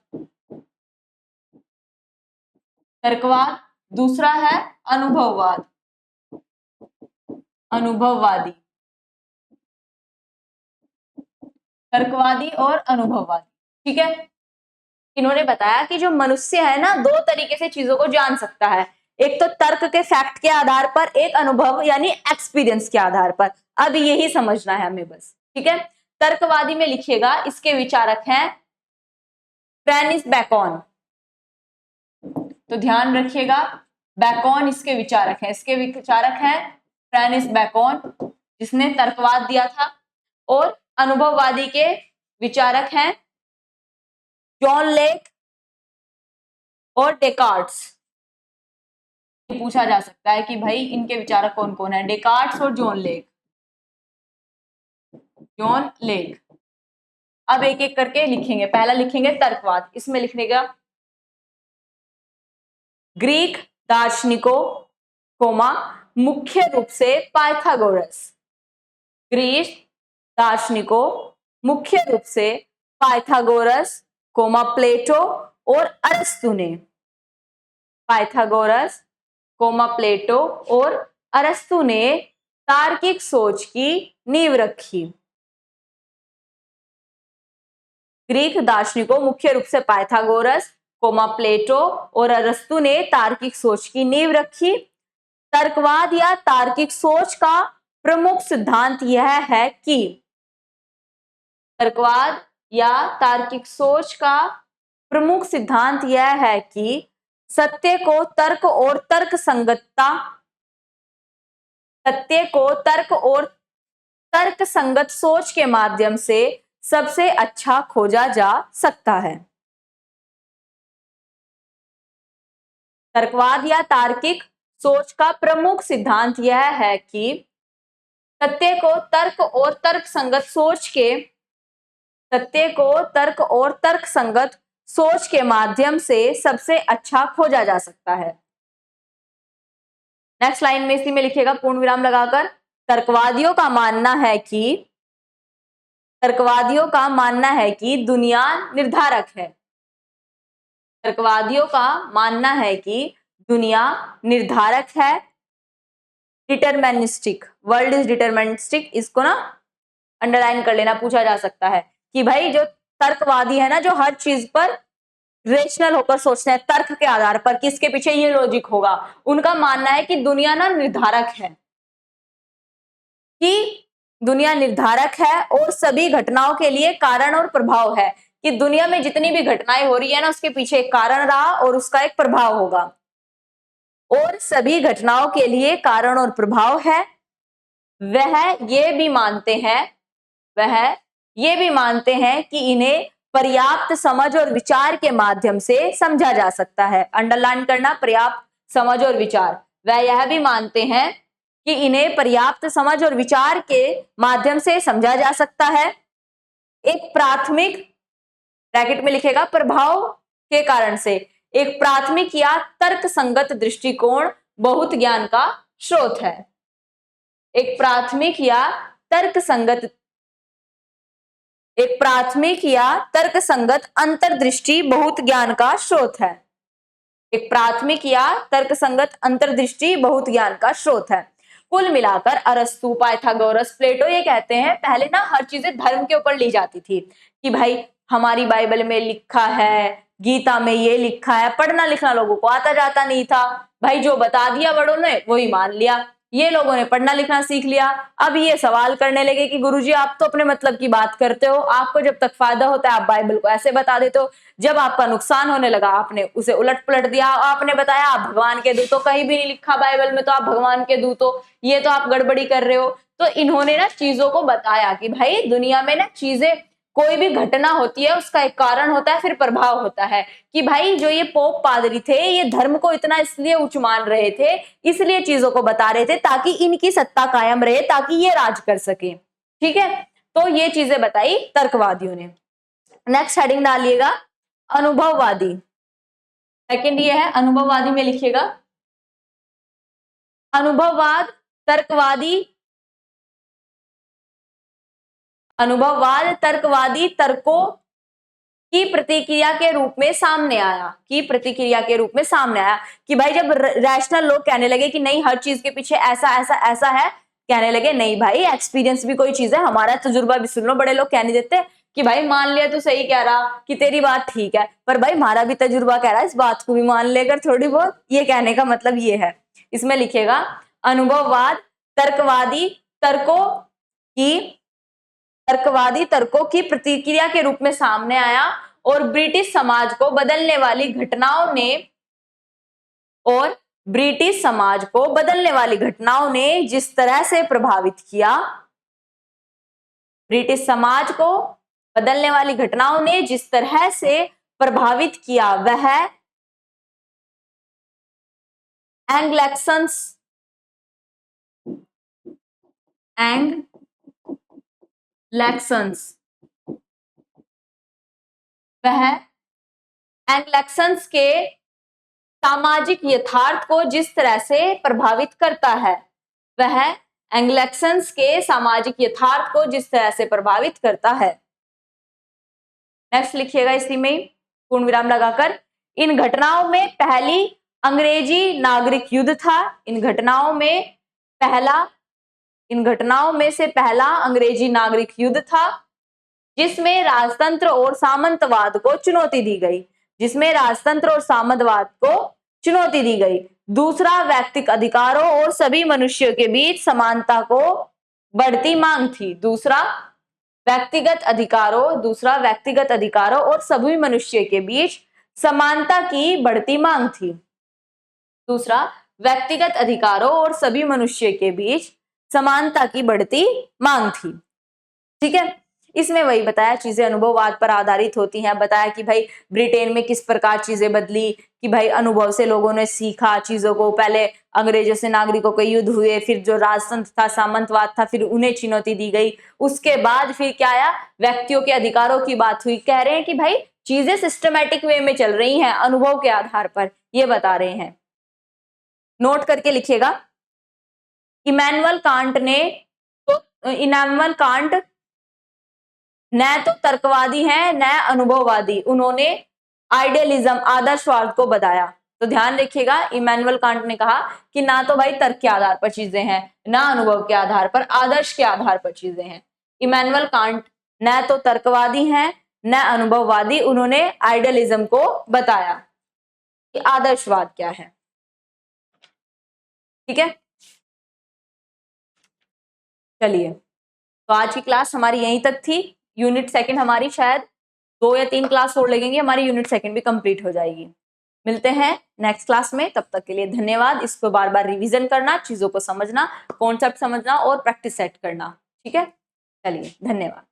Speaker 1: तर्कवाद, दूसरा है अनुभववाद, अनुभववादी, तर्कवादी और अनुभववादी। ठीक है, इन्होंने बताया कि जो मनुष्य है ना, दो तरीके से चीजों को जान सकता है, एक तो तर्क के फैक्ट के आधार पर, एक अनुभव यानी एक्सपीरियंस के आधार पर। अब यही समझना है हमें बस। ठीक है, तर्कवादी में लिखिएगा, इसके विचारक हैं फ्रांसिस बेकन, तो ध्यान रखिएगा बेकन इसके विचारक हैं, इसके विचारक हैं फ्रांसिस बेकन जिसने तर्कवाद दिया था, और अनुभववादी के विचारक हैं जॉन लेक और डेकार्ट्स। पूछा जा सकता है कि भाई इनके विचारक कौन कौन है, डेकार्ट्स और जॉन लेक, जॉन लेक। अब एक एक करके लिखेंगे, पहला लिखेंगे तर्कवाद, इसमें लिखने का ग्रीक दार्शनिकों कोमा मुख्य रूप से पाइथागोरस, ग्रीक दार्शनिकों मुख्य रूप से पाइथागोरस कोमा प्लेटो और अरस्तु ने, पाइथागोरस कोमा प्लेटो और अरस्तु ने तार्किक सोच की नींव रखी। ग्रीक दार्शनिकों मुख्य रूप से पाइथागोरस कोमा प्लेटो और अरस्तु ने तार्किक सोच की नींव रखी। तर्कवाद या तार्किक सोच का प्रमुख सिद्धांत यह है कि, तर्कवाद या तार्किक सोच का प्रमुख सिद्धांत यह है कि सत्य को तर्क और तर्क संगतता, सत्य को तर्क और तर्क संगत सोच के माध्यम से सबसे अच्छा खोजा जा सकता है। तर्कवाद या तार्किक सोच का प्रमुख सिद्धांत यह है कि सत्य को तर्क और तर्क संगत सोच के माध्यम से सबसे अच्छा खोजा जा सकता है। नेक्स्ट लाइन में इसी में लिखिएगा पूर्ण विराम लगाकर, तर्कवादियों का मानना है कि दुनिया निर्धारक है। तर्कवादियों का मानना है कि दुनिया निर्धारक है, डिटरमिनिस्टिक, वर्ल्ड इज डिटरमिनिस्टिक। इसको ना अंडरलाइन कर लेना, पूछा जा सकता है कि भाई जो तर्कवादी है ना, जो हर चीज पर रेशनल होकर सोचते हैं, तर्क के आधार पर कि इसके पीछे ये लॉजिक होगा, उनका मानना है कि दुनिया ना निर्धारक है, कि दुनिया निर्धारक है और सभी घटनाओं के लिए कारण और प्रभाव है, कि दुनिया में जितनी भी घटनाएं हो रही है ना, उसके पीछे एक कारण रहा और उसका एक प्रभाव होगा, और सभी घटनाओं के लिए कारण और प्रभाव है। वह ये भी मानते हैं कि इन्हें पर्याप्त समझ और विचार के माध्यम से समझा जा सकता है। अंडरलाइन करना, पर्याप्त समझ और विचार। वह यह भी मानते हैं कि इन्हें पर्याप्त समझ और विचार के माध्यम से समझा जा सकता है। एक प्राथमिक, ब्रैकेट में लिखेगा प्रभाव के कारण से, एक प्राथमिक या तर्क संगत दृष्टिकोण बहुत ज्ञान का स्रोत है। एक प्राथमिक या तर्क संगत अंतर्दृष्टि बहुत ज्ञान का स्रोत है। एक प्राथमिक या तर्क संगत अंतर्दृष्टि बहुत ज्ञान का स्रोत है। कुल मिलाकर अरस्तु, पाइथागोरस, प्लेटो ये कहते हैं, पहले ना हर चीजें धर्म के ऊपर ली जाती थी कि भाई हमारी बाइबल में लिखा है, गीता में ये लिखा है। पढ़ना लिखना लोगों को आता जाता नहीं था, भाई जो बता दिया बड़ों ने वही मान लिया। ये लोगों ने पढ़ना लिखना सीख लिया, अब ये सवाल करने लगे कि गुरुजी आप तो अपने मतलब की बात करते हो, आपको जब तक फायदा होता है आप बाइबल को ऐसे बता देते हो, जब आपका नुकसान होने लगा आपने उसे उलट पलट दिया। आपने बताया आप भगवान के दूत हो, कहीं भी नहीं लिखा बाइबल में तो आप भगवान के दूत हो, ये तो आप गड़बड़ी कर रहे हो। तो इन्होंने ना चीजों को बताया कि भाई दुनिया में ना चीजें, कोई भी घटना होती है उसका एक कारण होता है, फिर प्रभाव होता है। कि भाई जो ये पोप पादरी थे, ये धर्म को इतना इसलिए उच्च मान रहे थे, इसलिए चीजों को बता रहे थे ताकि इनकी सत्ता कायम रहे, ताकि ये राज कर सके। ठीक है, तो ये चीजें बताई तर्कवादियों ने। नेक्स्ट हेडिंग डालिएगा अनुभववादी। सेकंड ये है अनुभववादी में लिखिएगा अनुभववाद तर्कवादी तर्कों की प्रतिक्रिया के रूप में सामने आया। कि भाई जब रैशनल लोग कहने लगे कि नहीं हर चीज के पीछे ऐसा ऐसा ऐसा है, कहने लगे नहीं भाई एक्सपीरियंस भी कोई चीज है, हमारा तजुर्बा भी सुन लो। बड़े लोग कहने देते कि भाई मान लिया तू सही कह रहा कि तेरी बात ठीक है, पर भाई हमारा भी तजुर्बा कह रहा है, इस बात को भी मान लेकर थोड़ी बहुत। ये कहने का मतलब ये है। इसमें लिखेगा अनुभववाद तर्कवादी तर्कों की प्रतिक्रिया के रूप में सामने आया और ब्रिटिश समाज को बदलने वाली घटनाओं ने जिस तरह से प्रभावित किया, ब्रिटिश समाज को बदलने वाली घटनाओं ने जिस तरह से प्रभावित किया, वह एंग्लैक्सन्स के सामाजिक यथार्थ को जिस तरह से प्रभावित करता है, वह एंग्लैक्सन्स के सामाजिक यथार्थ को जिस तरह से प्रभावित करता है। नेक्स्ट लिखिएगा इसी में पूर्ण विराम लगाकर, इन घटनाओं में पहली अंग्रेजी नागरिक युद्ध था। इन घटनाओं में से पहला अंग्रेजी नागरिक युद्ध था जिसमें राजतंत्र और सामंतवाद को चुनौती दी गई। दूसरा व्यक्तिगत अधिकारों और सभी मनुष्यों के बीच समानता को बढ़ती मांग थी। दूसरा व्यक्तिगत अधिकारों और सभी मनुष्य के बीच समानता की बढ़ती मांग थी। दूसरा व्यक्तिगत अधिकारों और सभी मनुष्य के बीच समानता की बढ़ती मांग थी। ठीक है, इसमें वही बताया चीजें अनुभववाद पर आधारित होती हैं। बताया कि भाई ब्रिटेन में किस प्रकार चीजें बदली, कि भाई अनुभव से लोगों ने सीखा चीजों को। पहले अंग्रेजों से नागरिकों के युद्ध हुए, फिर जो राजतंत्र था, सामंतवाद था, फिर उन्हें चुनौती दी गई। उसके बाद फिर क्या आया, व्यक्तियों के अधिकारों की बात हुई। कह रहे हैं कि भाई चीजें सिस्टमैटिक वे में चल रही हैं, अनुभव के आधार पर, ये बता रहे हैं। नोट करके लिखिएगा। इमैनुअल कांट ने तो इमैनुअल कांट न तो तर्कवादी हैं न अनुभववादी, उन्होंने आइडियलिज्म आदर्शवाद को बताया। तो ध्यान रखिएगा, इमैनुअल कांट ने कहा कि ना तो भाई तर्क के आधार पर चीजें हैं, ना अनुभव के आधार पर, आदर्श के आधार पर चीजें हैं। इमैनुअल कांट न तो तर्कवादी हैं न अनुभववादी, उन्होंने आइडियलिज्म को बताया कि आदर्शवाद क्या है। ठीक है, चलिए, तो आज की क्लास हमारी यहीं तक थी। यूनिट सेकंड हमारी शायद 2 या 3 क्लास और लगेंगे, हमारी यूनिट सेकंड भी कंप्लीट हो जाएगी। मिलते हैं नेक्स्ट क्लास में, तब तक के लिए धन्यवाद। इसको बार बार रिवीजन करना, चीजों को समझना, कॉन्सेप्ट समझना और प्रैक्टिस सेट करना। ठीक है, चलिए, धन्यवाद।